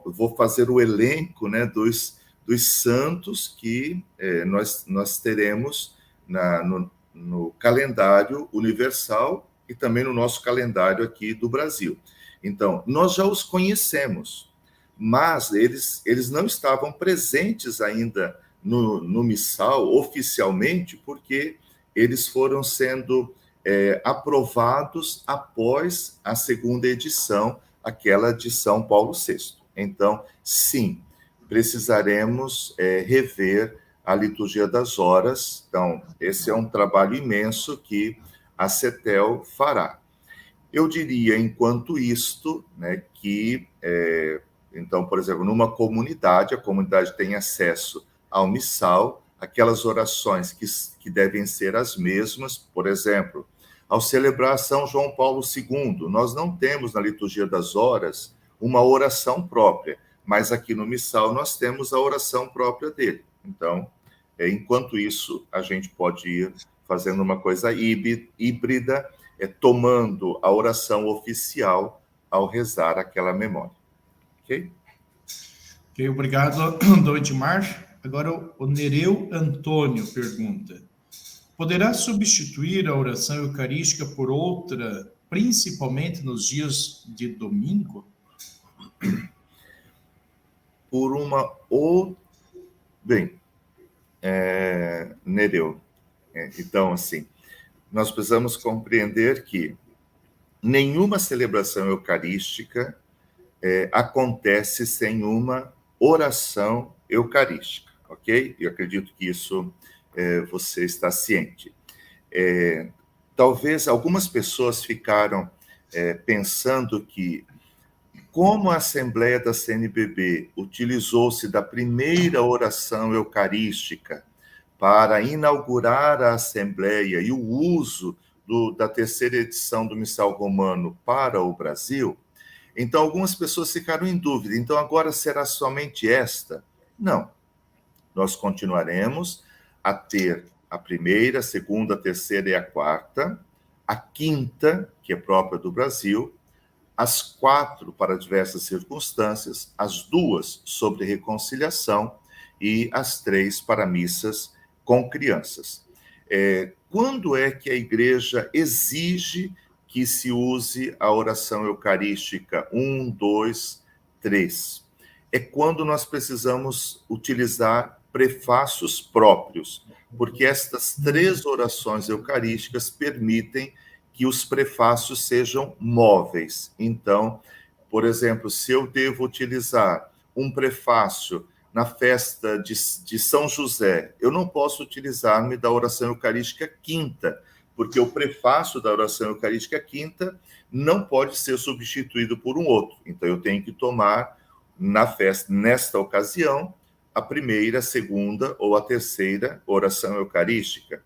vou fazer o elenco, né, dos santos que nós teremos no calendário universal e também no nosso calendário aqui do Brasil. Então, nós já os conhecemos, mas eles não estavam presentes ainda no missal oficialmente, porque eles foram sendo aprovados após a segunda edição, aquela de São Paulo VI. Então, sim, precisaremos rever a liturgia das horas. Então, esse é um trabalho imenso que a CETEL fará. Eu diria, enquanto isto, né, que, então, por exemplo, numa comunidade, a comunidade tem acesso ao missal, aquelas orações que devem ser as mesmas, por exemplo, ao celebrar São João Paulo II, nós não temos na liturgia das horas uma oração própria, mas aqui no missal nós temos a oração própria dele. Então, enquanto isso, a gente pode ir fazendo uma coisa híbrida, tomando a oração oficial ao rezar aquela memória. Ok? Ok, obrigado, Dom Edmar. Agora o Nereu Antônio pergunta: poderá substituir a oração eucarística por outra, principalmente nos dias de domingo? Por uma Bem, Nereu, então, assim, nós precisamos compreender que nenhuma celebração eucarística acontece sem uma oração eucarística, ok? Eu acredito que isso você está ciente. Talvez algumas pessoas ficaram pensando que, como a Assembleia da CNBB utilizou-se da primeira oração eucarística para inaugurar a Assembleia e o uso da terceira edição do Missal Romano para o Brasil, então algumas pessoas ficaram em dúvida. Então agora será somente esta? Não. Nós continuaremos a ter a primeira, a segunda, a terceira e a quarta, a quinta, que é própria do Brasil, as 4 para diversas circunstâncias, as 2 sobre reconciliação e as 3 para missas com crianças. Quando é que a igreja exige que se use a oração eucarística 1, 2, 3? É quando nós precisamos utilizar prefácios próprios, porque estas 3 orações eucarísticas permitem que os prefácios sejam móveis. Então, por exemplo, se eu devo utilizar um prefácio na festa de São José, eu não posso utilizar-me da oração eucarística quinta, porque o prefácio da oração eucarística quinta não pode ser substituído por um outro. Então, eu tenho que tomar na festa, nesta ocasião, a primeira, a segunda ou a terceira oração eucarística.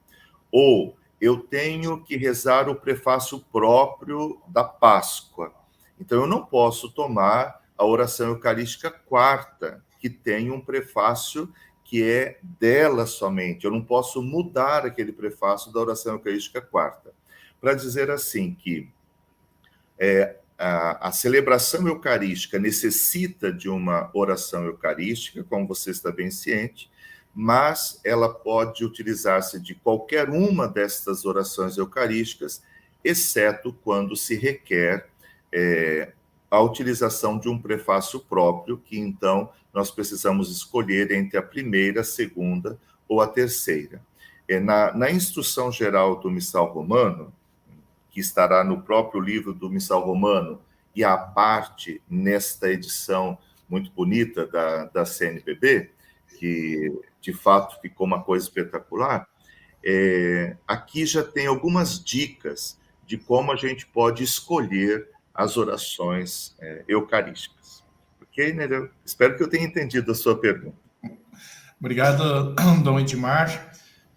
Ou eu tenho que rezar o prefácio próprio da Páscoa. Então, eu não posso tomar a oração eucarística quarta, que tem um prefácio que é dela somente. Eu não posso mudar aquele prefácio da oração eucarística quarta. Para dizer assim que a celebração eucarística necessita de uma oração eucarística, como você está bem ciente, mas ela pode utilizar-se de qualquer uma destas orações eucarísticas, exceto quando se requer a utilização de um prefácio próprio, que então nós precisamos escolher entre a primeira, a segunda ou a terceira. Na instrução geral do Missal Romano, que estará no próprio livro do Missal Romano, e à parte nesta edição muito bonita da CNBB, que de fato ficou uma coisa espetacular, aqui já tem algumas dicas de como a gente pode escolher as orações eucarísticas. Ok, Nereu? Espero que eu tenha entendido a sua pergunta. Obrigado, Dom Edmar.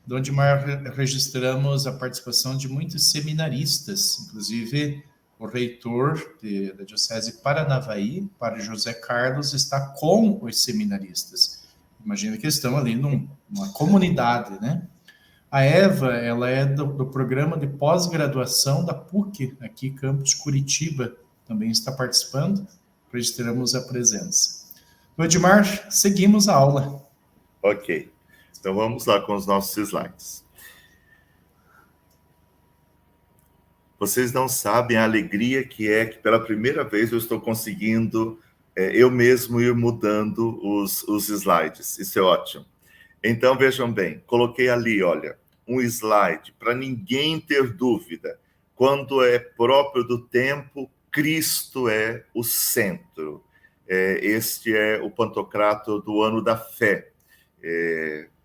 Dom Edmar, registramos a participação de muitos seminaristas, inclusive o reitor da Diocese Paranavaí, Padre José Carlos, está com os seminaristas. Imagina que estão ali numa comunidade, né? A Eva, ela é do programa de pós-graduação da PUC, aqui campus Curitiba, também está participando, registramos a presença. Dom Edmar, seguimos a aula. Ok, então vamos lá com os nossos slides. Vocês não sabem a alegria que pela primeira vez eu estou conseguindo eu mesmo ir mudando os slides. Isso é ótimo. Então, vejam bem, coloquei ali, olha, um slide para ninguém ter dúvida. Quando é próprio do tempo, Cristo é o centro. Este é o Pantocrator do Ano da Fé.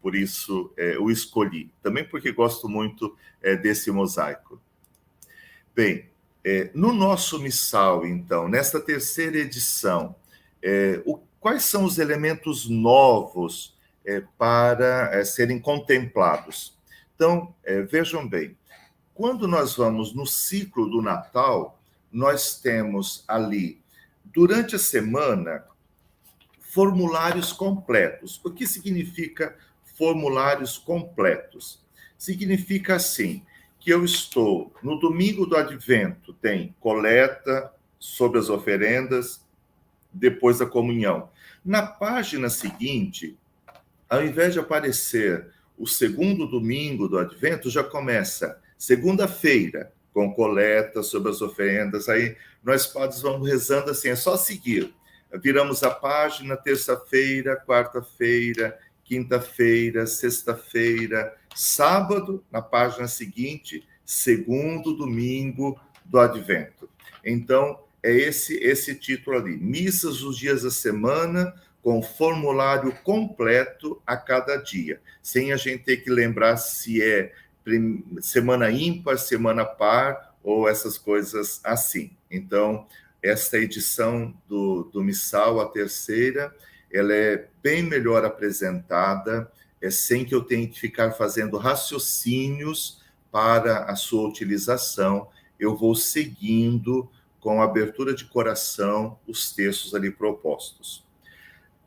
Por isso, o escolhi. Também porque gosto muito desse mosaico. Bem, no nosso missal, então, nesta terceira edição, quais são os elementos novos para serem contemplados? Então, vejam bem, quando nós vamos no ciclo do Natal, nós temos ali, durante a semana, formulários completos. O que significa formulários completos? Significa assim, que eu estou, no domingo do Advento, tem coleta sobre as oferendas, depois da comunhão. Na página seguinte, ao invés de aparecer o segundo domingo do Advento, já começa segunda-feira, com coleta sobre as oferendas. Aí nós padres vamos rezando assim, é só seguir. Viramos a página, terça-feira, quarta-feira, quinta-feira, sexta-feira, sábado, na página seguinte, segundo domingo do Advento. Então, é esse título ali, Missas os dias da semana, com formulário completo a cada dia, sem a gente ter que lembrar se é semana ímpar, semana par, ou essas coisas assim. Então, esta edição do Missal, a terceira, ela é bem melhor apresentada, sem que eu tenha que ficar fazendo raciocínios para a sua utilização. Eu vou seguindo com abertura de coração os textos ali propostos.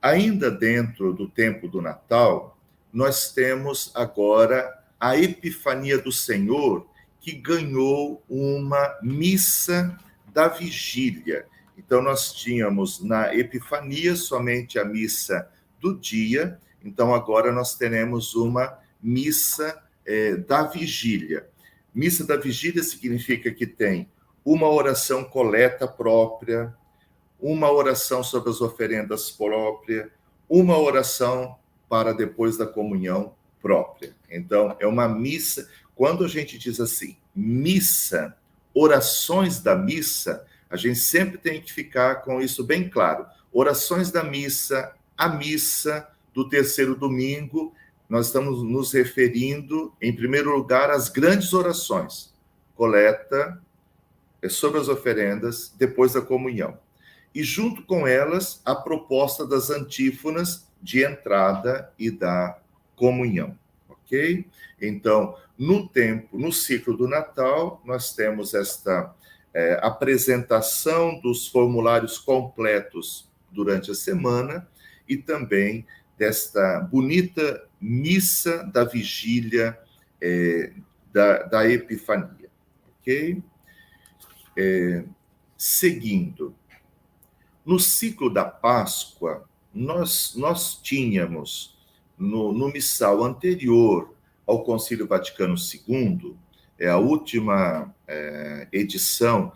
Ainda dentro do tempo do Natal, nós temos agora a Epifania do Senhor, que ganhou uma missa da vigília. Então, nós tínhamos na Epifania somente a missa do dia, então agora nós teremos uma missa da vigília. Missa da vigília significa que tem uma oração coleta própria, uma oração sobre as oferendas própria, uma oração para depois da comunhão própria. Então, é uma missa. Quando a gente diz assim, missa, orações da missa, a gente sempre tem que ficar com isso bem claro. Orações da missa, a missa do terceiro domingo, nós estamos nos referindo, em primeiro lugar, às grandes orações. Coleta, sobre as oferendas, depois da comunhão. E junto com elas, a proposta das antífonas de entrada e da comunhão. Ok? Então, no ciclo do Natal, nós temos esta apresentação dos formulários completos durante a semana e também desta bonita missa da vigília da Epifania. Ok? Seguindo, no ciclo da Páscoa, nós tínhamos no missal anterior ao Concílio Vaticano II, a última edição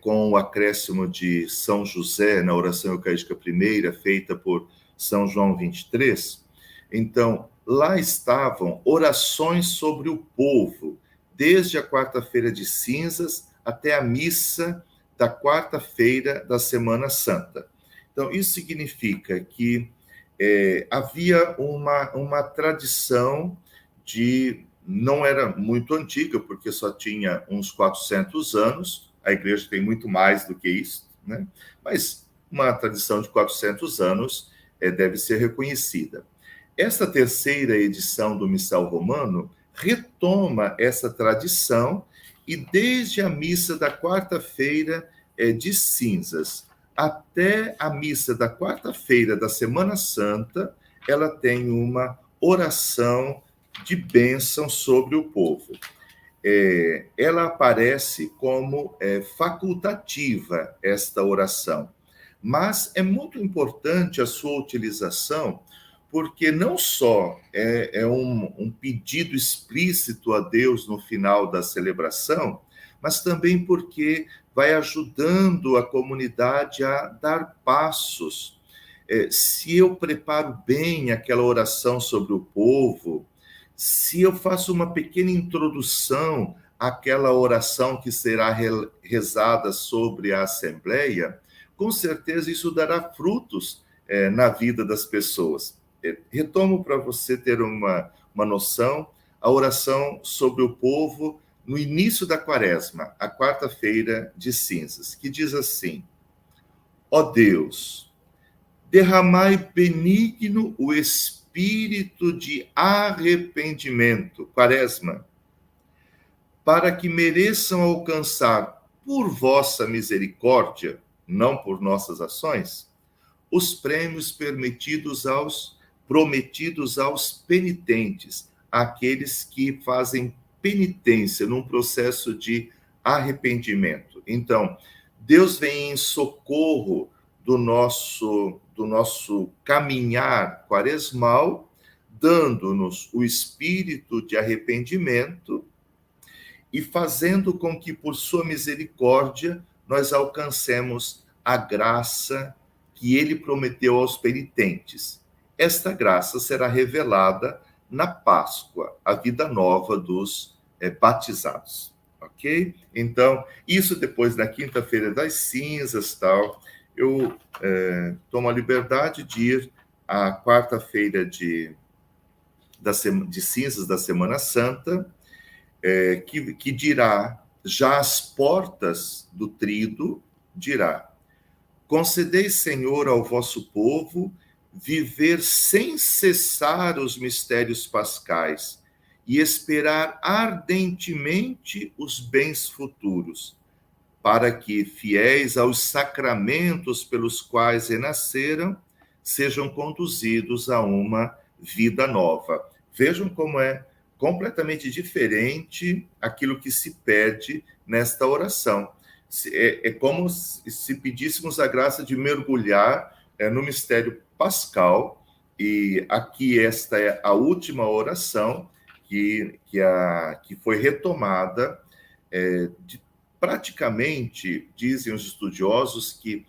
com o acréscimo de São José na oração eucarística primeira, feita por São João 23. Então, lá estavam orações sobre o povo, desde a quarta-feira de cinzas até a missa da quarta-feira da Semana Santa. Então, isso significa que havia uma tradição não era muito antiga, porque só tinha uns 400 anos, a igreja tem muito mais do que isso, né? Mas uma tradição de 400 anos deve ser reconhecida. Esta terceira edição do Missal Romano retoma essa tradição e desde a missa da quarta-feira de cinzas até a missa da quarta-feira da Semana Santa, ela tem uma oração de bênção sobre o povo. Ela aparece como facultativa, esta oração, mas é muito importante a sua utilização, porque não só é um pedido explícito a Deus no final da celebração, mas também porque vai ajudando a comunidade a dar passos. Se eu preparo bem aquela oração sobre o povo, se eu faço uma pequena introdução àquela oração que será rezada sobre a Assembleia, com certeza isso dará frutos na vida das pessoas. Retomo para você ter uma noção, a oração sobre o povo no início da Quaresma, a quarta-feira de cinzas, que diz assim: ó Deus, derramai benigno o espírito de arrependimento, Quaresma, para que mereçam alcançar por vossa misericórdia, não por nossas ações, os prêmios prometidos aos penitentes, àqueles que fazem penitência num processo de arrependimento. Então, Deus vem em socorro do nosso caminhar quaresmal, dando-nos o espírito de arrependimento e fazendo com que, por sua misericórdia, nós alcancemos a graça que ele prometeu aos penitentes. Esta graça será revelada na Páscoa, a vida nova dos batizados, ok? Então, isso depois da quinta-feira das cinzas, tal, eu tomo a liberdade de ir à quarta-feira de cinzas da Semana Santa, que dirá, já às portas do tríduo, dirá: concedei, Senhor, ao vosso povo viver sem cessar os mistérios pascais e esperar ardentemente os bens futuros, para que, fiéis aos sacramentos pelos quais renasceram, sejam conduzidos a uma vida nova. Vejam como é completamente diferente aquilo que se pede nesta oração. É como se pedíssemos a graça de mergulhar no mistério pascal, e aqui esta é a última oração que foi retomada, praticamente, dizem os estudiosos, que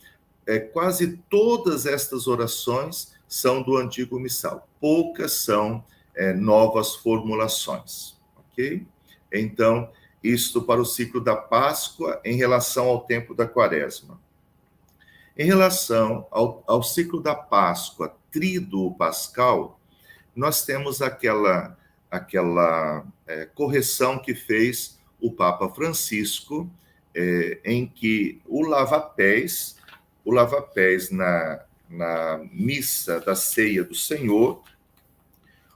quase todas estas orações são do Antigo Missal, poucas são novas formulações, ok? Então, isto para o ciclo da Páscoa em relação ao tempo da Quaresma. Em relação ao ciclo da Páscoa tríduo pascal, nós temos aquela correção que fez o Papa Francisco, em que o lava-pés na missa da Ceia do Senhor,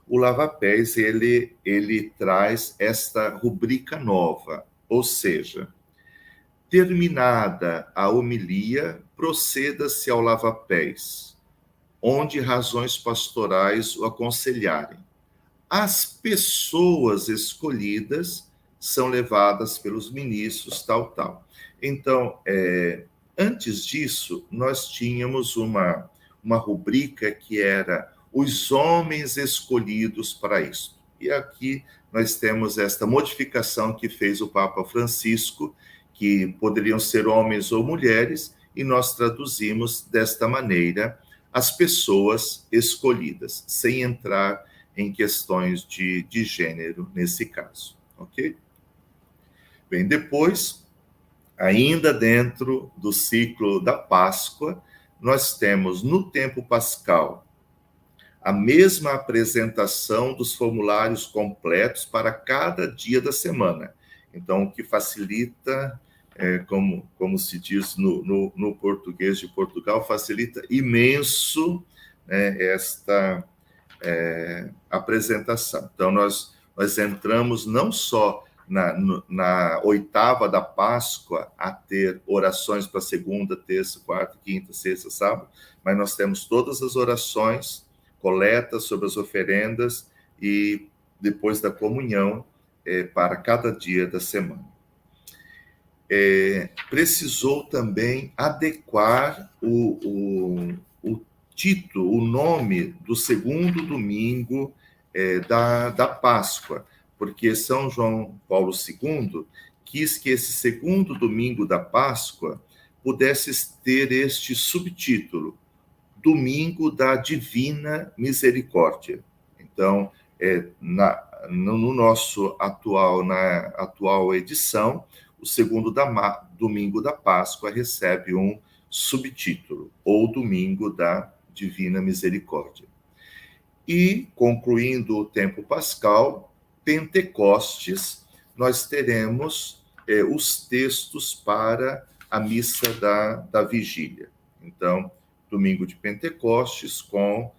o lava-pés, ele traz esta rubrica nova, ou seja, terminada a homilia, proceda-se ao lava-pés, onde razões pastorais o aconselharem. As pessoas escolhidas são levadas pelos ministros, tal. Então, antes disso, nós tínhamos uma rubrica que era os homens escolhidos para isso. E aqui nós temos esta modificação que fez o Papa Francisco, que poderiam ser homens ou mulheres, e nós traduzimos desta maneira as pessoas escolhidas, sem entrar em questões de gênero nesse caso, ok? Bem, depois, ainda dentro do ciclo da Páscoa, nós temos no tempo pascal a mesma apresentação dos formulários completos para cada dia da semana. Então, o que facilita, como se diz no português de Portugal, facilita imenso esta apresentação. Então, nós entramos não só na oitava da Páscoa a ter orações para segunda, terça, quarta, quinta, sexta, sábado, mas nós temos todas as orações, coletas sobre as oferendas e depois da comunhão para cada dia da semana. Precisou também adequar o título, o nome do segundo domingo da Páscoa, porque São João Paulo II quis que esse segundo domingo da Páscoa pudesse ter este subtítulo, Domingo da Divina Misericórdia. Então, na atual edição, o segundo domingo da Páscoa recebe um subtítulo, ou Domingo da Divina Misericórdia. E, concluindo o tempo pascal, Pentecostes, nós teremos os textos para a missa da vigília. Então, domingo de Pentecostes, com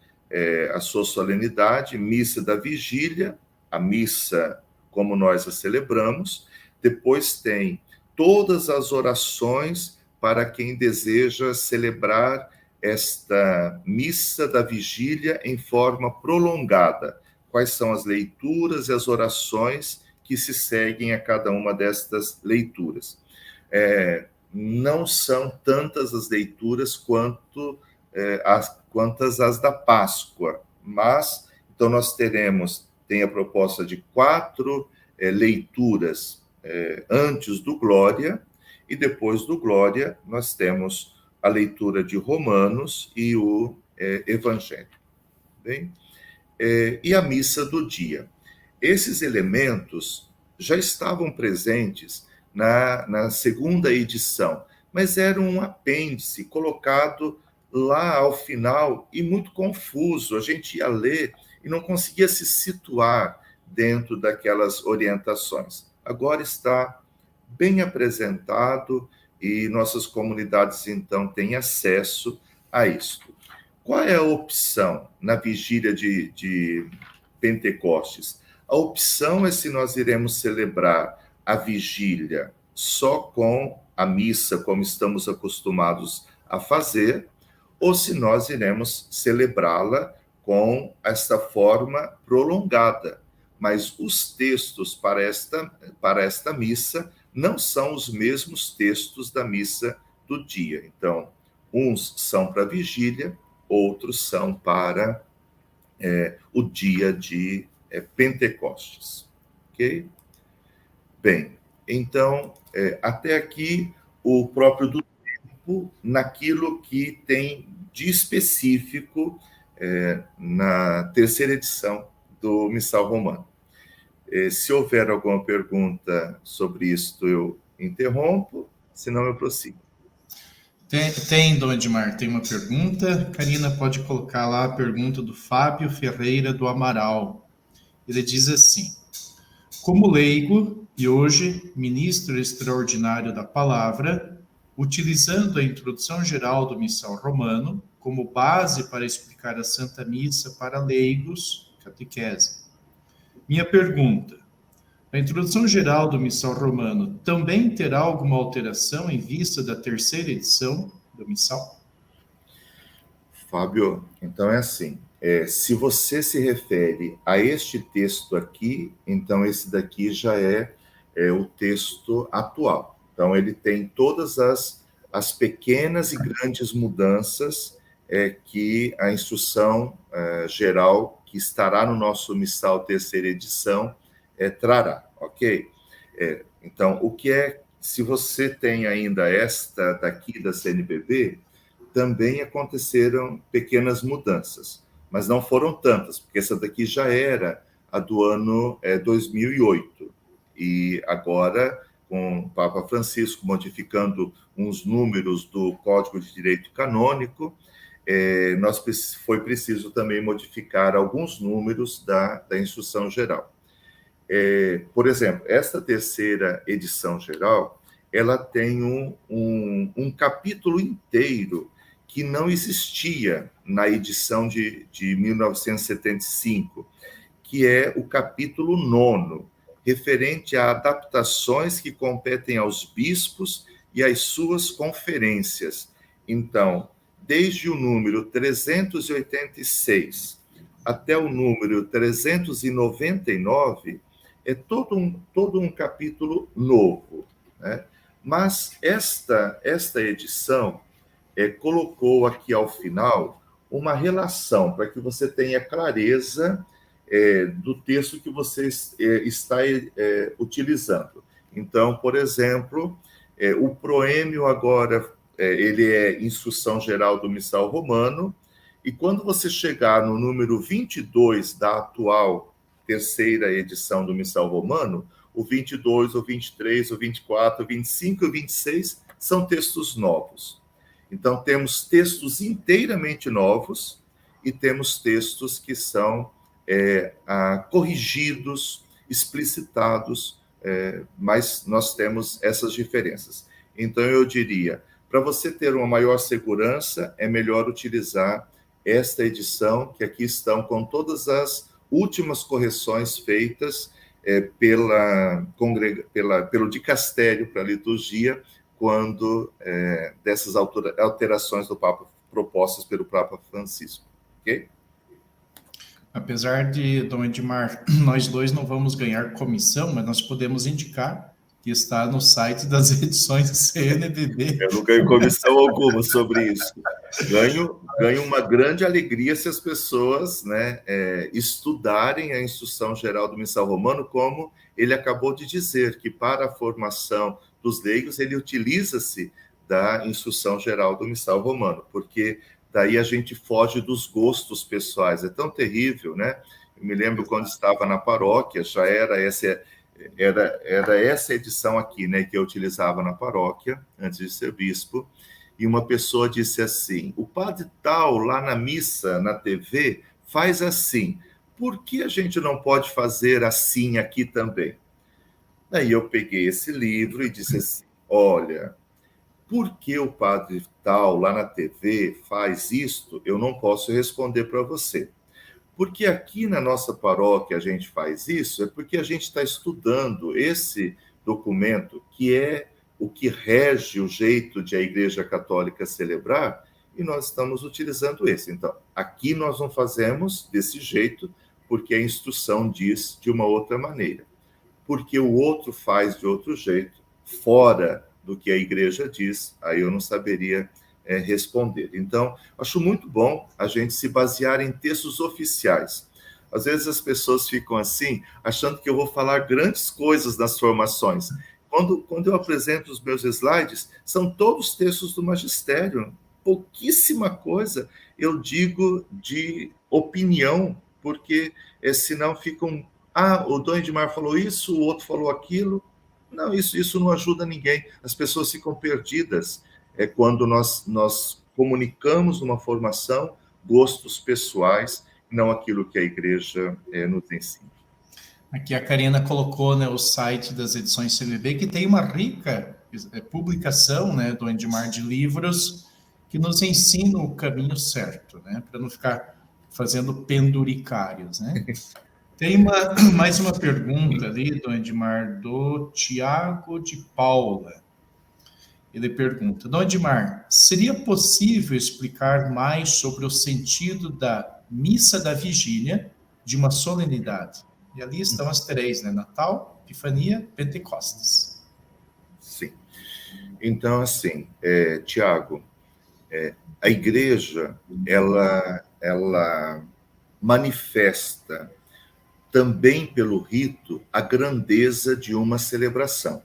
a sua solenidade, missa da vigília, a missa como nós a celebramos. Depois tem todas as orações para quem deseja celebrar esta missa da vigília em forma prolongada. Quais são as leituras e as orações que se seguem a cada uma destas leituras. Não são tantas as leituras quantas as da Páscoa, mas então nós tem a proposta de 4 leituras antes do Glória, e depois do Glória nós temos a leitura de Romanos e o Evangelho. Bem? E a missa do dia. Esses elementos já estavam presentes na segunda edição, mas era um apêndice colocado lá ao final e muito confuso. A gente ia ler e não conseguia se situar dentro daquelas orientações. Agora está bem apresentado e nossas comunidades, então, têm acesso a isso. Qual é a opção na vigília de Pentecostes? A opção é se nós iremos celebrar a vigília só com a missa, como estamos acostumados a fazer, ou se nós iremos celebrá-la com esta forma prolongada. Mas os textos para esta missa não são os mesmos textos da missa do dia. Então, uns são para vigília, outros são para o dia de Pentecostes. Ok? Bem, então, até aqui, o próprio do tempo, naquilo que tem de específico na terceira edição do Missal Romano. Se houver alguma pergunta sobre isto, eu interrompo, senão eu prossigo. Tem, Dom Edmar, tem uma pergunta. Karina, pode colocar lá a pergunta do Fábio Ferreira do Amaral. Ele diz assim: como leigo e hoje ministro extraordinário da palavra, utilizando a introdução geral do Missal Romano como base para explicar a Santa Missa para leigos, catequese. Minha pergunta: a introdução geral do Missal Romano também terá alguma alteração em vista da terceira edição do Missal? Fábio, então é assim, se você se refere a este texto aqui, então esse daqui já é o texto atual. Então ele tem todas as pequenas e grandes mudanças que a instrução geral, que estará no nosso Missal terceira edição, trará, ok? Então, o que se você tem ainda esta daqui da CNBB, também aconteceram pequenas mudanças, mas não foram tantas, porque essa daqui já era a do ano 2008, e agora, com o Papa Francisco modificando uns números do Código de Direito Canônico, foi preciso também modificar alguns números da instrução geral. Por exemplo, esta terceira edição geral, ela tem um capítulo inteiro que não existia na edição de 1975, que é o capítulo 9, referente a adaptações que competem aos bispos e às suas conferências. Então, desde o número 386 até o número 399, é todo um capítulo novo, né? Mas esta edição colocou aqui ao final uma relação para que você tenha clareza do texto que você está utilizando. Então, por exemplo, o proêmio agora, ele é instrução geral do Missal Romano, e quando você chegar no número 22 da atual terceira edição do Missal Romano, o 22, o 23, o 24, o 25 e o 26 são textos novos. Então, temos textos inteiramente novos e temos textos que são corrigidos, explicitados, mas nós temos essas diferenças. Então, eu diria, para você ter uma maior segurança, é melhor utilizar esta edição, que aqui estão com todas as últimas correções feitas pelo dicastério para a liturgia, quando dessas alterações do Papa propostas pelo Papa Francisco. Ok? Apesar de, Dom Edmar, nós dois não vamos ganhar comissão, mas nós podemos indicar que está no site das edições CNBB. Eu não ganho comissão alguma sobre isso. Ganho uma grande alegria se as pessoas, né, estudarem a instrução geral do Missal Romano, como ele acabou de dizer, que para a formação dos leigos ele utiliza-se da instrução geral do Missal Romano, porque daí a gente foge dos gostos pessoais. É tão terrível, né? Eu me lembro quando estava na paróquia, já era essa edição aqui, né, que eu utilizava na paróquia, antes de ser bispo, e uma pessoa disse assim: o padre tal, lá na missa, na TV, faz assim, por que a gente não pode fazer assim aqui também? Aí eu peguei esse livro e disse assim: olha, por que o padre tal, lá na TV, faz isto? Eu não posso responder para você. Porque aqui na nossa paróquia a gente faz isso, é porque a gente está estudando esse documento, que é o que rege o jeito de a Igreja Católica celebrar, e nós estamos utilizando esse. Então, aqui nós não fazemos desse jeito, porque a instrução diz de uma outra maneira. Porque o outro faz de outro jeito, fora do que a igreja diz, aí eu não saberia responder. Então, acho muito bom a gente se basear em textos oficiais. Às vezes as pessoas ficam assim, achando que eu vou falar grandes coisas nas formações. Quando eu apresento os meus slides, são todos textos do magistério. Pouquíssima coisa eu digo de opinião, porque senão ficam... o Dom Edmar falou isso, o outro falou aquilo. Não, isso não ajuda ninguém. As pessoas ficam perdidas quando nós comunicamos numa formação gostos pessoais, não aquilo que a igreja nos ensina. Aqui a Karina colocou, né, o site das edições CVB, que tem uma rica publicação, né, do Edmar, de livros que nos ensinam o caminho certo, né, para não ficar fazendo penduricários, né. Tem mais uma pergunta ali, do Edmar, do Tiago de Paula. Ele pergunta: Dom Edmar, seria possível explicar mais sobre o sentido da missa da vigília de uma solenidade? E ali estão as três, né? Natal, Epifania, Pentecostes. Sim. Então, assim, Tiago, a igreja, ela manifesta também pelo rito a grandeza de uma celebração.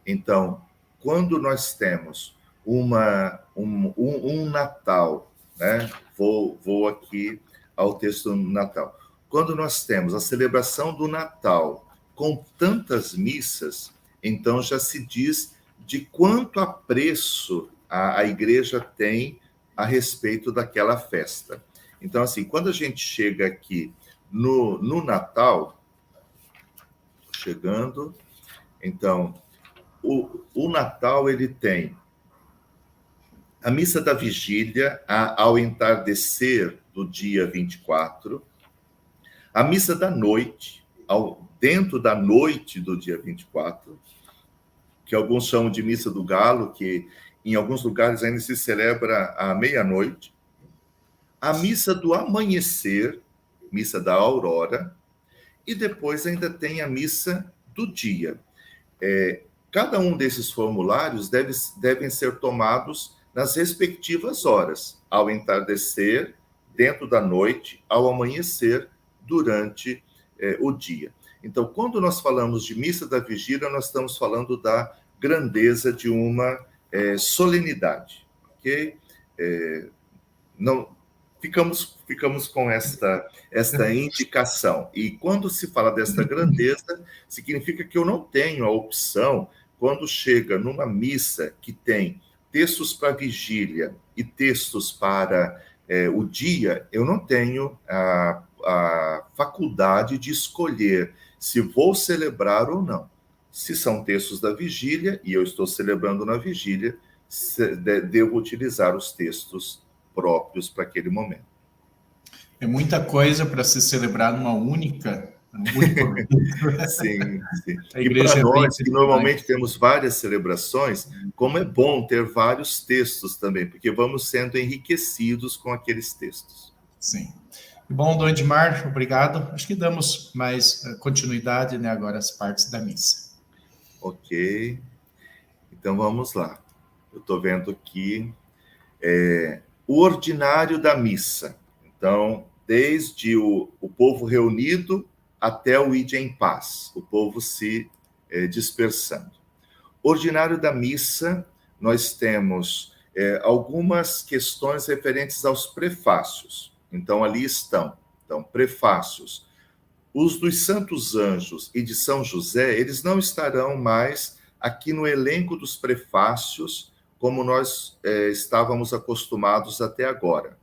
Então, quando nós temos um Natal, né? Vou aqui ao texto do Natal. Quando nós temos a celebração do Natal com tantas missas, então já se diz de quanto apreço a igreja tem a respeito daquela festa. Então, assim, quando a gente chega aqui no Natal, chegando, então, o Natal, ele tem a missa da vigília ao entardecer do dia 24, a missa da noite, dentro da noite do dia 24, que alguns chamam de missa do galo, que em alguns lugares ainda se celebra à meia-noite, a missa do amanhecer, missa da aurora, e depois ainda tem a missa do dia. Cada um desses formulários devem ser tomados nas respectivas horas, ao entardecer, dentro da noite, ao amanhecer, durante o dia. Então, quando nós falamos de missa da vigília, nós estamos falando da grandeza de uma solenidade, ok? Não, ficamos com esta indicação. E quando se fala desta grandeza, significa que eu não tenho a opção, quando chega numa missa que tem textos para vigília e textos para o dia, eu não tenho a faculdade de escolher se vou celebrar ou não. Se são textos da vigília, e eu estou celebrando na vigília, devo utilizar os textos próprios para aquele momento. É muita coisa para se celebrar numa única... Sim, sim. E para nós, que normalmente temos várias celebrações, como é bom ter vários textos também, porque vamos sendo enriquecidos com aqueles textos. Sim. Bom, Dom Edmar, obrigado. Acho que damos mais continuidade, né, agora às partes da missa. Ok. Então, vamos lá. Eu estou vendo aqui o ordinário da missa. Então, desde o povo reunido até o ide em paz, o povo se dispersando. Ordinário da missa, nós temos algumas questões referentes aos prefácios. Então, ali estão. Então, prefácios. Os dos Santos Anjos e de São José, eles não estarão mais aqui no elenco dos prefácios, como nós estávamos acostumados até agora.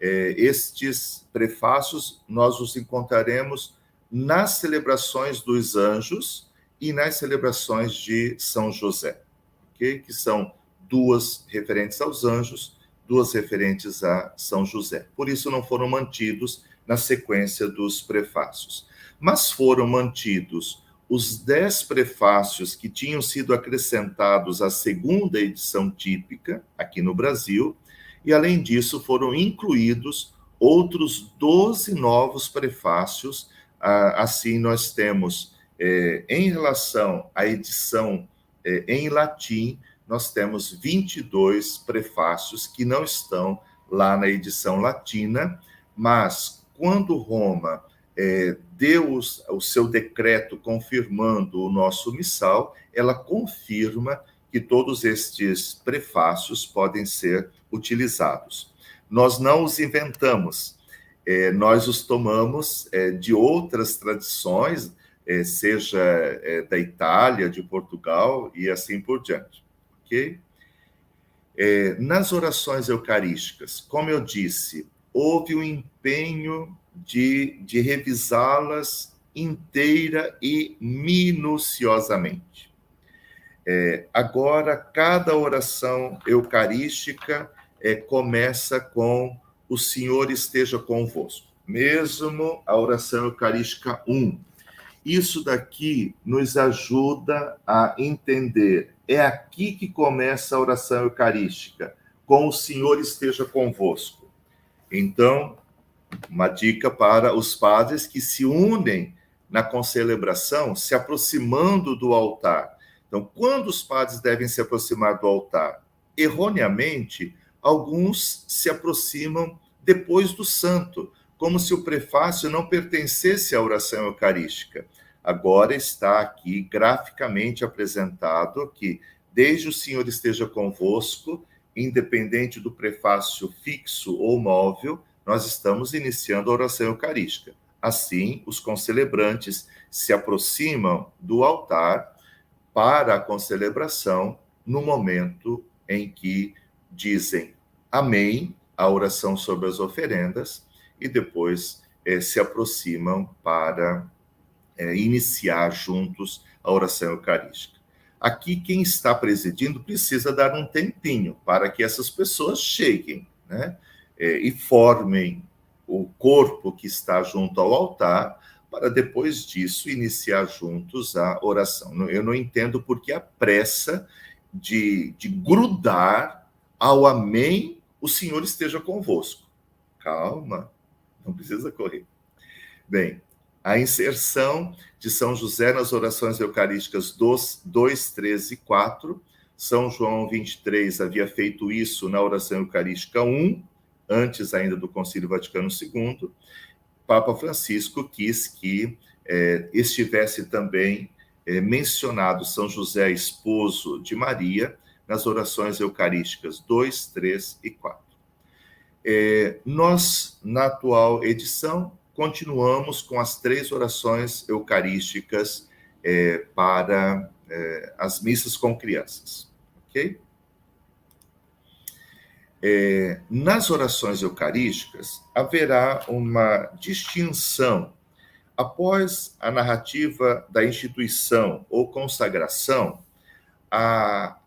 Estes prefácios, nós os encontraremos nas celebrações dos anjos e nas celebrações de São José, okay? Que são duas referentes aos anjos, duas referentes a São José. Por isso não foram mantidos na sequência dos prefácios. Mas foram mantidos os 10 prefácios que tinham sido acrescentados à segunda edição típica, aqui no Brasil, e, além disso, foram incluídos outros 12 novos prefácios. Assim, nós temos, em relação à edição em latim, nós temos 22 prefácios que não estão lá na edição latina, mas quando Roma deu o seu decreto confirmando o nosso missal, ela confirma que todos estes prefácios podem ser utilizados. Nós não os inventamos, nós os tomamos de outras tradições, seja da Itália, de Portugal e assim por diante. Ok? Nas orações eucarísticas, como eu disse, houve um empenho de revisá-las inteira e minuciosamente. Agora, cada oração eucarística começa com o Senhor esteja convosco. Mesmo a oração eucarística 1. Isso daqui nos ajuda a entender. É aqui que começa a oração eucarística, com o Senhor esteja convosco. Então, uma dica para os padres que se unem na concelebração, se aproximando do altar. Então, quando os padres devem se aproximar do altar? Erroneamente, alguns se aproximam depois do santo, como se o prefácio não pertencesse à oração eucarística. Agora está aqui graficamente apresentado que, desde o Senhor esteja convosco, independente do prefácio fixo ou móvel, nós estamos iniciando a oração eucarística. Assim, os concelebrantes se aproximam do altar para a concelebração no momento em que dizem amém, a oração sobre as oferendas, e depois se aproximam para iniciar juntos a oração eucarística. Aqui, quem está presidindo precisa dar um tempinho para que essas pessoas cheguem, né? E formem o corpo que está junto ao altar, para depois disso iniciar juntos a oração. Eu não entendo por que a pressa de grudar ao amém, o Senhor esteja convosco. Calma, não precisa correr. Bem, a inserção de São José nas orações eucarísticas 2, 3 e 4. São João 23 havia feito isso na oração eucarística 1, antes ainda do Concílio Vaticano II. Papa Francisco quis que estivesse também mencionado São José, esposo de Maria, nas orações eucarísticas 2, 3 e 4. Nós, na atual edição, continuamos com as 3 orações eucarísticas para as missas com crianças. Ok? Nas orações eucarísticas, haverá uma distinção. Após a narrativa da instituição ou consagração, a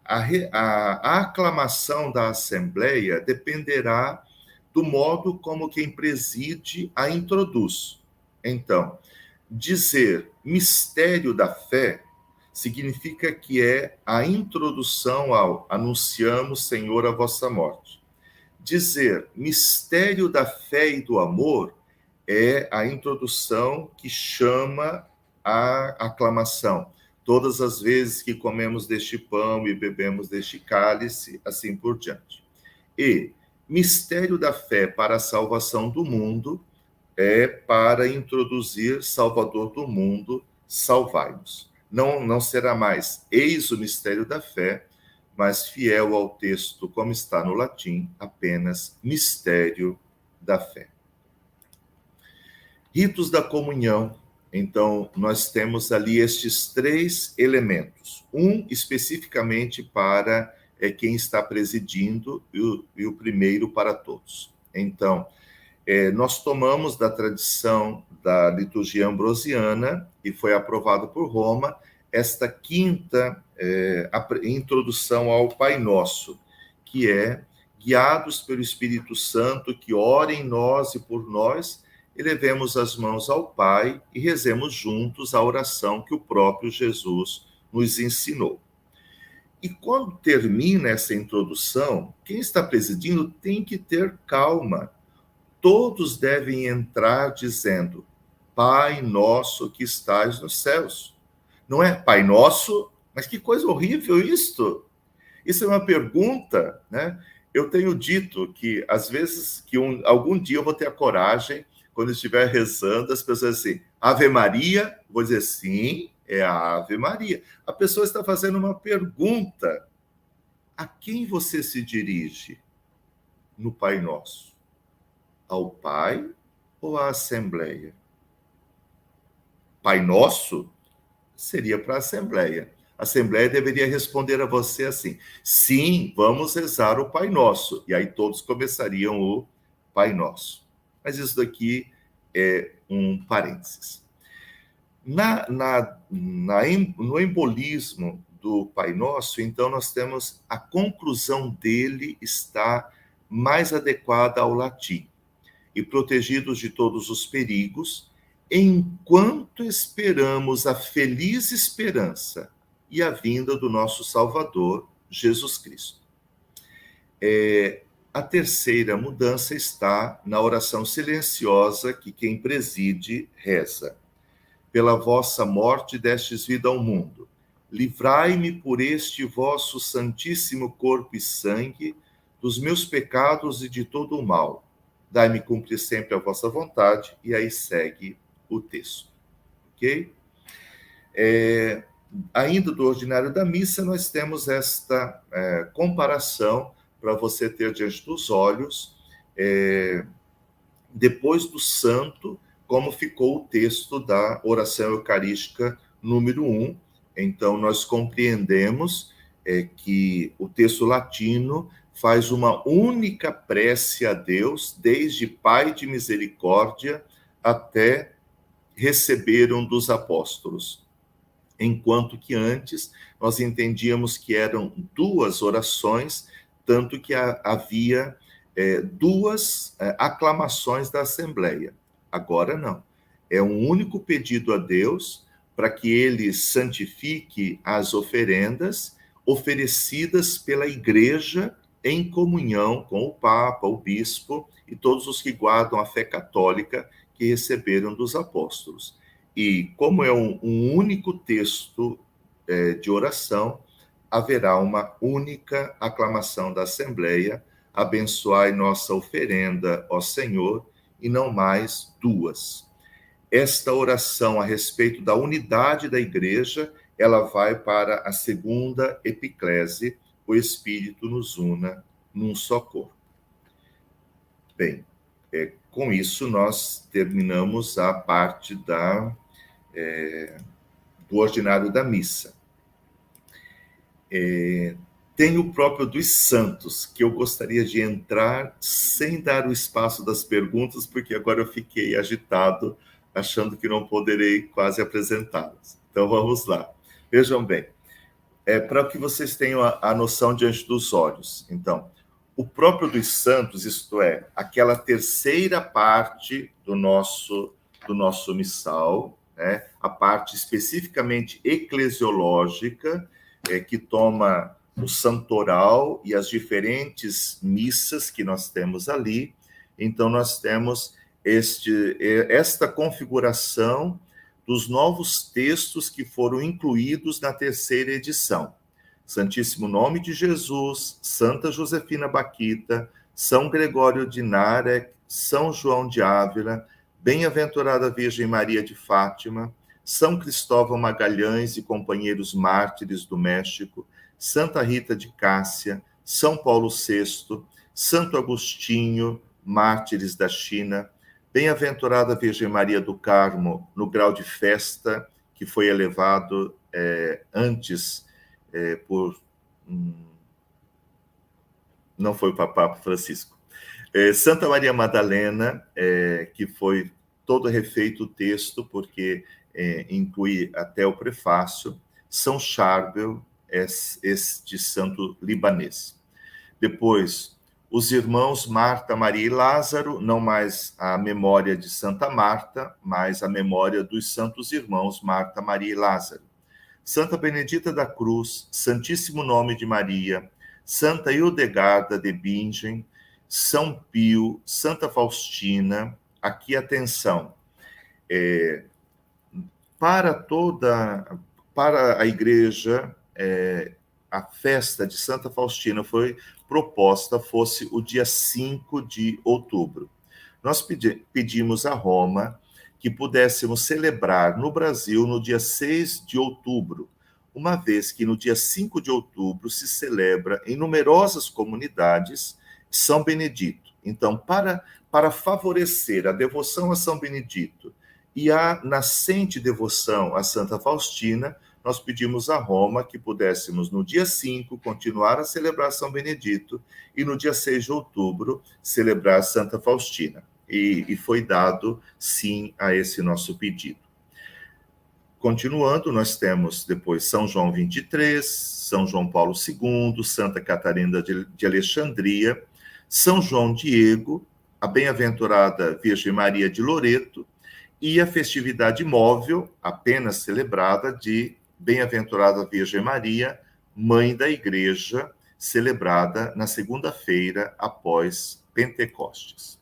aclamação da Assembleia dependerá do modo como quem preside a introduz. Então, dizer mistério da fé significa que é a introdução ao anunciamos, Senhor, a vossa morte. Dizer mistério da fé e do amor é a introdução que chama a aclamação. Todas as vezes que comemos deste pão e bebemos deste cálice, assim por diante. E mistério da fé para a salvação do mundo é para introduzir Salvador do mundo, salvai-nos. Não será mais eis o mistério da fé, mas fiel ao texto, como está no latim, apenas mistério da fé. Ritos da comunhão. Então, nós temos ali estes 3 elementos. Um especificamente para quem está presidindo e o primeiro para todos. Então, nós tomamos da tradição da liturgia ambrosiana, e foi aprovado por Roma, esta 5ª introdução ao Pai Nosso, que é guiados pelo Espírito Santo, que ora em nós e por nós, elevemos as mãos ao Pai e rezemos juntos a oração que o próprio Jesus nos ensinou. E quando termina essa introdução, quem está presidindo tem que ter calma. Todos devem entrar dizendo, Pai nosso que estais nos céus. Não é Pai nosso, Mas que coisa horrível isto! Isso é uma pergunta, né? Eu tenho dito que, às vezes, que algum dia eu vou ter a coragem, quando estiver rezando, as pessoas assim, Ave Maria, vou dizer, sim, é a Ave Maria. A pessoa está fazendo uma pergunta. A quem você se dirige no Pai Nosso? Ao Pai ou à Assembleia? Pai Nosso seria para a Assembleia. A Assembleia deveria responder a você assim, sim, vamos rezar o Pai Nosso. E aí todos começariam o Pai Nosso. Mas isso daqui é um parênteses. No embolismo do Pai Nosso, então nós temos a conclusão dele está mais adequada ao latim. E protegidos de todos os perigos, enquanto esperamos a feliz esperança e a vinda do nosso Salvador, Jesus Cristo. A terceira mudança está na oração silenciosa que quem preside reza. Pela vossa morte destes vida ao mundo. Livrai-me por este vosso santíssimo corpo e sangue dos meus pecados e de todo o mal. Dai-me cumprir sempre a vossa vontade. E aí segue o texto. Ok? Ainda do ordinário da missa, nós temos esta comparação para você ter diante dos olhos, depois do santo, como ficou o texto da oração eucarística número 1. Então, nós compreendemos que o texto latino faz uma única prece a Deus, desde Pai de misericórdia até receberam dos apóstolos. Enquanto que antes nós entendíamos que eram duas orações, tanto que havia duas aclamações da Assembleia. Agora não. É um único pedido a Deus para que ele santifique as oferendas oferecidas pela Igreja em comunhão com o Papa, o Bispo e todos os que guardam a fé católica que receberam dos apóstolos. E como é um único texto de oração, haverá uma única aclamação da Assembleia, abençoai nossa oferenda, ó Senhor, e não mais duas. Esta oração a respeito da unidade da Igreja, ela vai para a segunda epiclese, o Espírito nos una num só corpo. Bem, com isso nós terminamos a parte do ordinário da missa. Tem o próprio dos santos, que eu gostaria de entrar sem dar o espaço das perguntas, porque agora eu fiquei agitado, achando que não poderei quase apresentá-las. Então vamos lá. Vejam bem, para que vocês tenham a noção diante dos olhos. Então, o próprio dos santos, isto é, aquela terceira parte do nosso missal, né, a parte especificamente eclesiológica, que toma o santoral e as diferentes missas que nós temos ali. Então, nós temos esta configuração dos novos textos que foram incluídos na terceira edição. Santíssimo Nome de Jesus, Santa Josefina Baquita, São Gregório de Nárek, São João de Ávila, Bem-aventurada Virgem Maria de Fátima, São Cristóvão Magalhães e companheiros mártires do México, Santa Rita de Cássia, São Paulo VI, Santo Agostinho, mártires da China, Bem-aventurada Virgem Maria do Carmo, no grau de festa, que foi elevado antes não foi o Papa Francisco. Santa Maria Madalena, que foi todo refeito o texto, porque inclui até o prefácio, São Charbel, este santo libanês. Depois, os irmãos Marta, Maria e Lázaro, não mais a memória de Santa Marta, mas a memória dos santos irmãos Marta, Maria e Lázaro. Santa Benedita da Cruz, Santíssimo Nome de Maria, Santa Hildegarda de Bingen, São Pio, Santa Faustina. Aqui, atenção, para a Igreja, a festa de Santa Faustina foi proposta fosse o dia 5 de outubro. Nós pedimos a Roma que pudéssemos celebrar no Brasil no dia 6 de outubro, uma vez que no dia 5 de outubro se celebra em numerosas comunidades São Benedito. Então, para favorecer a devoção a São Benedito e a nascente devoção a Santa Faustina, nós pedimos a Roma que pudéssemos, no dia 5, continuar a celebrar São Benedito e no dia 6 de outubro celebrar Santa Faustina. E foi dado sim a esse nosso pedido. Continuando, nós temos depois São João 23, São João Paulo II, Santa Catarina de Alexandria, São João Diego, a Bem-aventurada Virgem Maria de Loreto e a festividade móvel, apenas celebrada, de Bem-aventurada Virgem Maria, Mãe da Igreja, celebrada na segunda-feira após Pentecostes.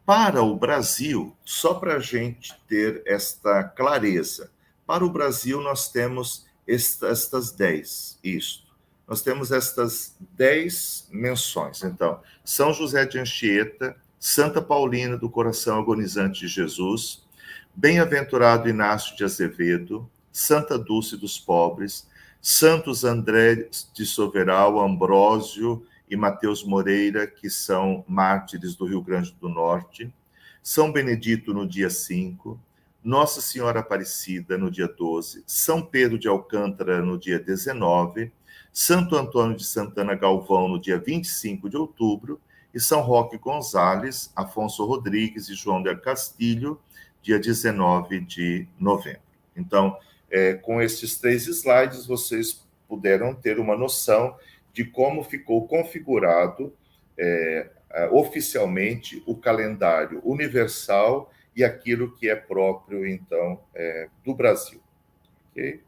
Para o Brasil, só para a gente ter esta clareza, para o Brasil nós temos estas 10, nós temos estas 10 menções. Então, São José de Anchieta, Santa Paulina do Coração Agonizante de Jesus, Bem-aventurado Inácio de Azevedo, Santa Dulce dos Pobres, Santos André de Soveral, Ambrósio e Mateus Moreira, que são mártires do Rio Grande do Norte, São Benedito no dia 5, Nossa Senhora Aparecida no dia 12, São Pedro de Alcântara no dia 19, Santo Antônio de Santana Galvão no dia 25 de outubro e São Roque Gonzales, Afonso Rodrigues e João del Castilho, dia 19 de novembro. Então, com esses 3 slides, vocês puderam ter uma noção de como ficou configurado oficialmente o calendário universal e aquilo que é próprio, então, do Brasil. Okay?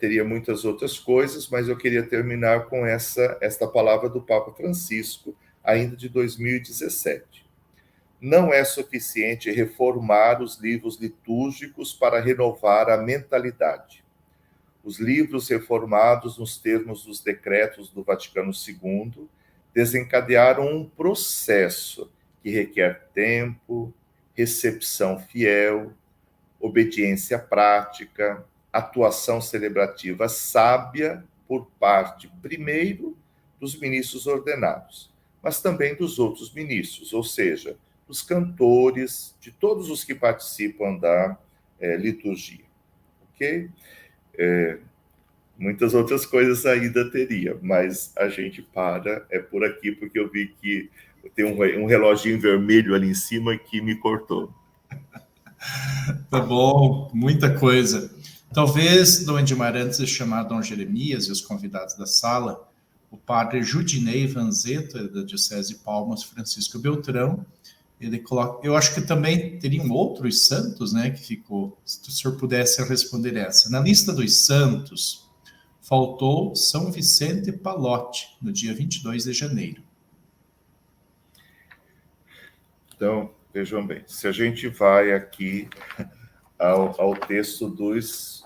Teria muitas outras coisas, mas eu queria terminar com esta palavra do Papa Francisco, ainda de 2017. Não é suficiente reformar os livros litúrgicos para renovar a mentalidade. Os livros reformados nos termos dos decretos do Vaticano II desencadearam um processo que requer tempo, recepção fiel, obediência prática, atuação celebrativa sábia por parte, primeiro, dos ministros ordenados, mas também dos outros ministros, ou seja, dos cantores, de todos os que participam da liturgia. Ok? Muitas outras coisas ainda teria, mas a gente para por aqui, porque eu vi que tem um reloginho vermelho ali em cima que me cortou. Tá bom, muita coisa. Talvez, Dom Edmar, antes de chamar Dom Jeremias e os convidados da sala, o padre Judinei Vanzetta, da Diocese de Palmas, Francisco Beltrão, ele coloca, eu acho que também teriam outros santos, né, que ficou, se o senhor pudesse responder essa. Na lista dos santos, faltou São Vicente Palotti, no dia 22 de janeiro. Então, vejam bem, se a gente vai aqui ao texto dos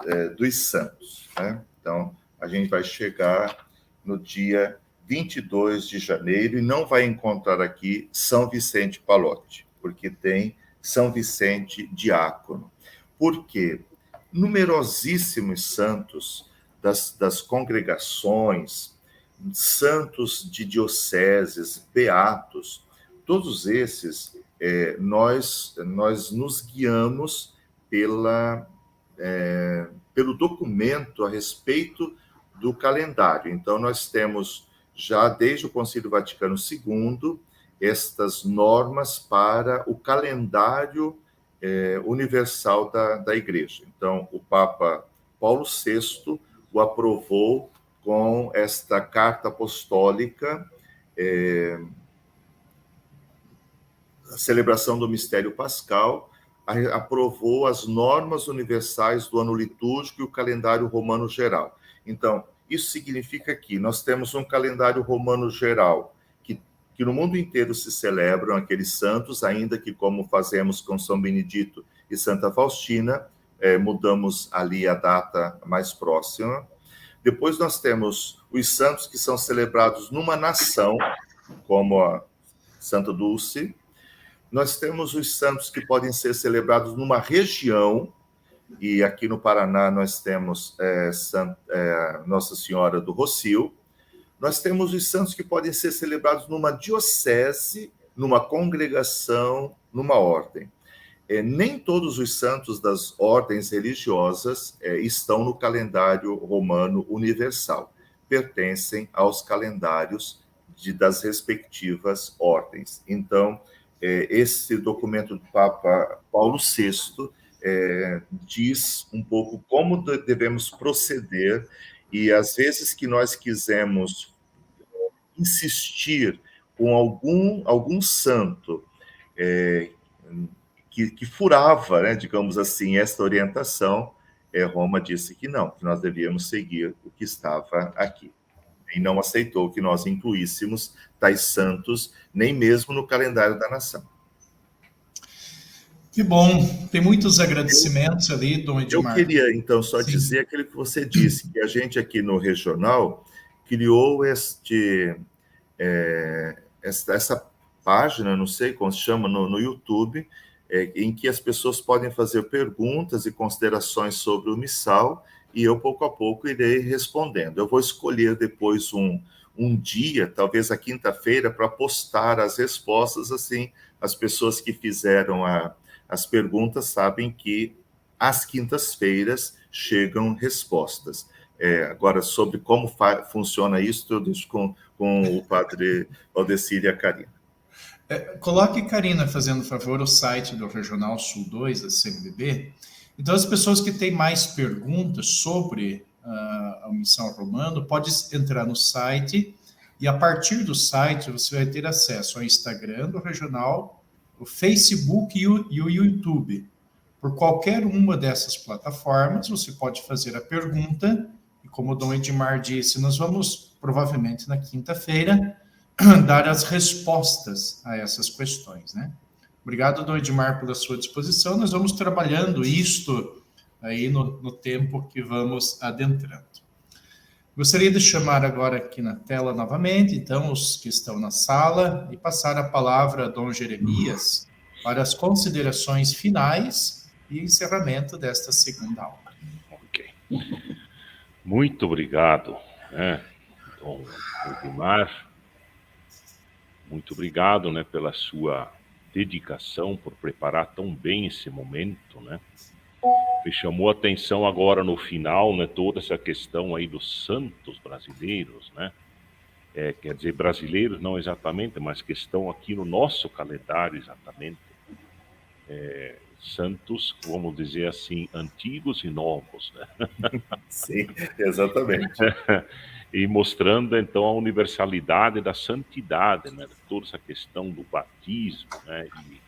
santos, né? Então, a gente vai chegar no dia 22 de janeiro e não vai encontrar aqui São Vicente Palotti, porque tem São Vicente Diácono. Por quê? Numerosíssimos santos das congregações, santos de dioceses, beatos, todos esses, nós nos guiamos pelo documento a respeito do calendário. Então, nós temos já desde o Concílio Vaticano II estas normas para o calendário universal da Igreja. Então, o Papa Paulo VI o aprovou com esta carta apostólica, a celebração do Mistério Pascal, aprovou as normas universais do ano litúrgico e o calendário romano geral. Então, isso significa que nós temos um calendário romano geral, que no mundo inteiro se celebram aqueles santos, ainda que, como fazemos com São Benedito e Santa Faustina, mudamos ali a data mais próxima, Depois nós temos os santos que são celebrados numa nação, como a Santa Dulce. Nós temos os santos que podem ser celebrados numa região, e aqui no Paraná nós temos Nossa Senhora do Rocio. Nós temos os santos que podem ser celebrados numa diocese, numa congregação, numa ordem. Nem todos os santos das ordens religiosas estão no calendário romano universal. Pertencem aos calendários das respectivas ordens. Então, esse documento do Papa Paulo VI diz um pouco como devemos proceder, e às vezes que nós quisemos insistir com algum santo que furava, né, digamos assim, esta orientação, Roma disse que não, que nós devíamos seguir o que estava aqui. E não aceitou que nós incluíssemos tais santos, nem mesmo no calendário da nação. Que bom, tem muitos agradecimentos ali, Dom Edmar. Eu queria, então, só dizer aquilo que você disse, que a gente aqui no Regional criou essa página, não sei como se chama, no YouTube, em que as pessoas podem fazer perguntas e considerações sobre o missal, e eu, pouco a pouco, irei respondendo. Eu vou escolher depois um dia, talvez a quinta-feira, para postar as respostas, assim, as pessoas que fizeram as perguntas sabem que às quintas-feiras chegam respostas. Agora, sobre como funciona isso, eu deixo com o padre Valdecir e a Karina. Coloque, Karina, fazendo favor, o site do Regional Sul 2, da CNBB. Então, as pessoas que têm mais perguntas sobre a missão romana, pode entrar no site, e a partir do site você vai ter acesso ao Instagram do Regional, o Facebook e o YouTube. Por qualquer uma dessas plataformas, você pode fazer a pergunta, e como o Dom Edmar disse, nós vamos, provavelmente na quinta-feira, dar as respostas a essas questões, né? Obrigado, Dom Edmar, pela sua disposição. Nós vamos trabalhando isto aí no tempo que vamos adentrando. Gostaria de chamar agora aqui na tela novamente, então, os que estão na sala, e passar a palavra a Dom Jeremias para as considerações finais e encerramento desta segunda aula. Ok. Muito obrigado, Dom Edmar. Muito obrigado, pela sua dedicação, por preparar tão bem esse momento, Me chamou a atenção agora no final, toda essa questão aí dos santos brasileiros, quer dizer, brasileiros não exatamente, mas que estão aqui no nosso calendário exatamente. Santos, vamos dizer assim, antigos e novos, Sim, exatamente. E mostrando, então, a universalidade da santidade, toda essa questão do batismo, e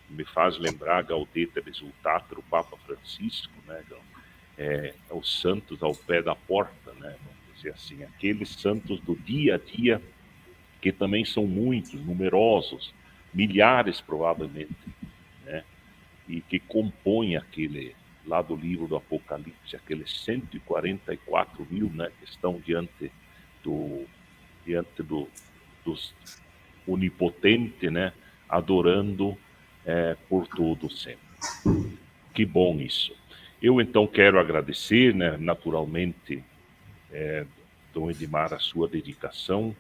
me faz lembrar Gaudete Exsultate do Papa Francisco, os santos ao pé da porta, vamos dizer assim, aqueles santos do dia a dia, que também são muitos, numerosos, milhares provavelmente, e que compõem aquele, lá do livro do Apocalipse, aqueles 144 mil, que estão diante dos onipotente, adorando por todo sempre. Que bom isso. Eu, então, quero agradecer, naturalmente, Dom Edmar, a sua dedicação.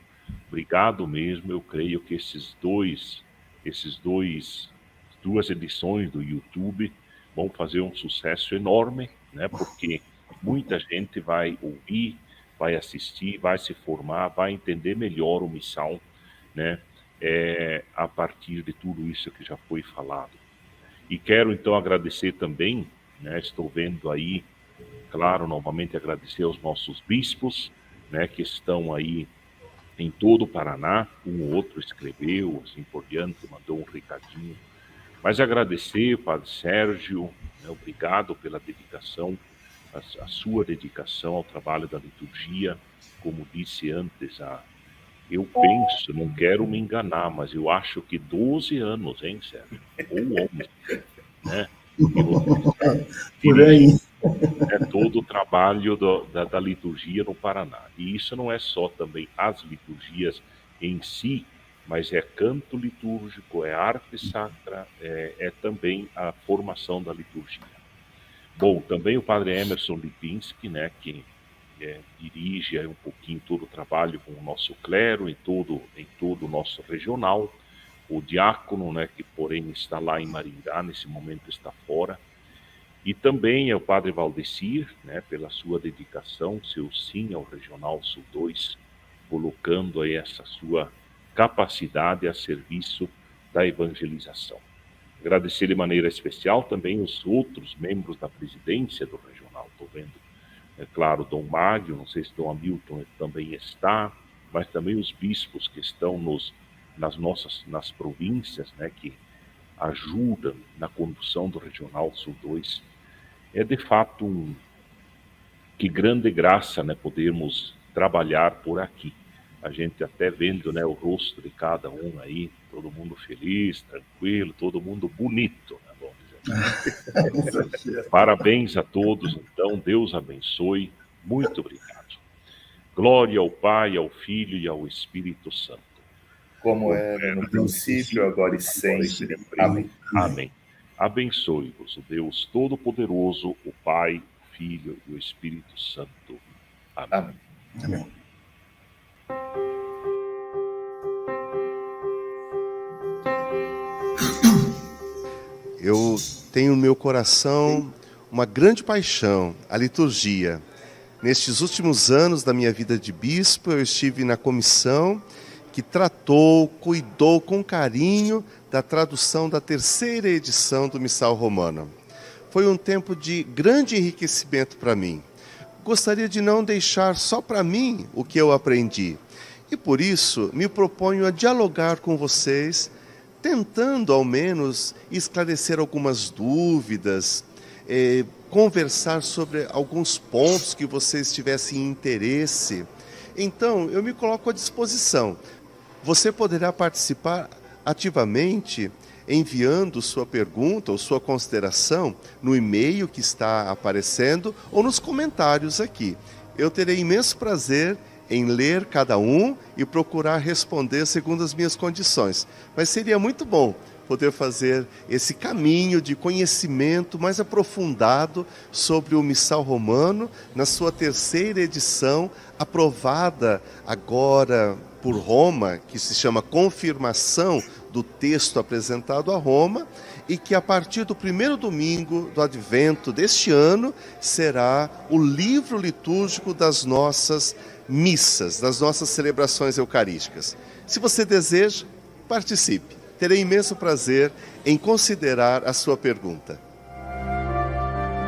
Obrigado mesmo. Eu creio que duas edições do YouTube vão fazer um sucesso enorme, porque muita gente vai ouvir, vai assistir, vai se formar, vai entender melhor o missal, a partir de tudo isso que já foi falado. E quero, então, agradecer também, estou vendo aí, claro, novamente agradecer aos nossos bispos, que estão aí em todo o Paraná, um ou outro escreveu, assim por diante, mandou um recadinho. Mas agradecer, Padre Sérgio, obrigado pela dedicação, a sua dedicação ao trabalho da liturgia. Como disse antes, eu penso, não quero me enganar, mas eu acho que 12 anos, hein, Sérgio? Ou 11, Por aí. é todo o trabalho da liturgia no Paraná. E isso não é só também as liturgias em si, mas é canto litúrgico, é arte sacra, é também a formação da liturgia. Bom, também o padre Emerson Lipinski, né, que dirige aí um pouquinho todo o trabalho com o nosso clero em todo o nosso regional, o diácono, né, que porém está lá em Maringá, nesse momento está fora, e também é o padre Valdecir, né, pela sua dedicação, seu sim ao Regional Sul 2, colocando aí essa sua capacidade a serviço da evangelização. Agradecer de maneira especial também os outros membros da presidência do regional. Estou vendo, é claro, Dom Mário, não sei se Dom Hamilton também está, mas também os bispos que estão nas províncias, né, que ajudam na condução do Regional Sul 2. É de fato que grande graça, né, podermos trabalhar por aqui. A gente até vendo, né, o rosto de cada um aí, todo mundo feliz, tranquilo, todo mundo bonito, né, vamos dizer assim. Parabéns a todos, então, Deus abençoe, muito obrigado. Glória ao Pai, ao Filho e ao Espírito Santo. Como era no princípio, agora e sempre. Amém. Amém. Abençoe-vos o Deus Todo-Poderoso, o Pai, o Filho e o Espírito Santo. Amém. Amém. Eu tenho no meu coração uma grande paixão, a liturgia. Nestes últimos anos da minha vida de bispo, eu estive na comissão que tratou, cuidou com carinho da tradução da 3ª edição do Missal Romano. Foi um tempo de grande enriquecimento para mim. Gostaria de não deixar só para mim o que eu aprendi. E por isso me proponho a dialogar com vocês, tentando ao menos esclarecer algumas dúvidas, conversar sobre alguns pontos que vocês tivessem interesse. Então, eu me coloco à disposição. Você poderá participar ativamente enviando sua pergunta ou sua consideração no e-mail que está aparecendo ou nos comentários aqui. Eu terei imenso prazer em ler cada um e procurar responder segundo as minhas condições. Mas seria muito bom poder fazer esse caminho de conhecimento mais aprofundado sobre o Missal Romano na sua 3ª edição, aprovada agora por Roma, que se chama Confirmação do Texto Apresentado a Roma, e que a partir do 1º domingo do Advento deste ano será o livro litúrgico das nossas missas, das nossas celebrações eucarísticas. Se você deseja, participe. Terei imenso prazer em considerar a sua pergunta.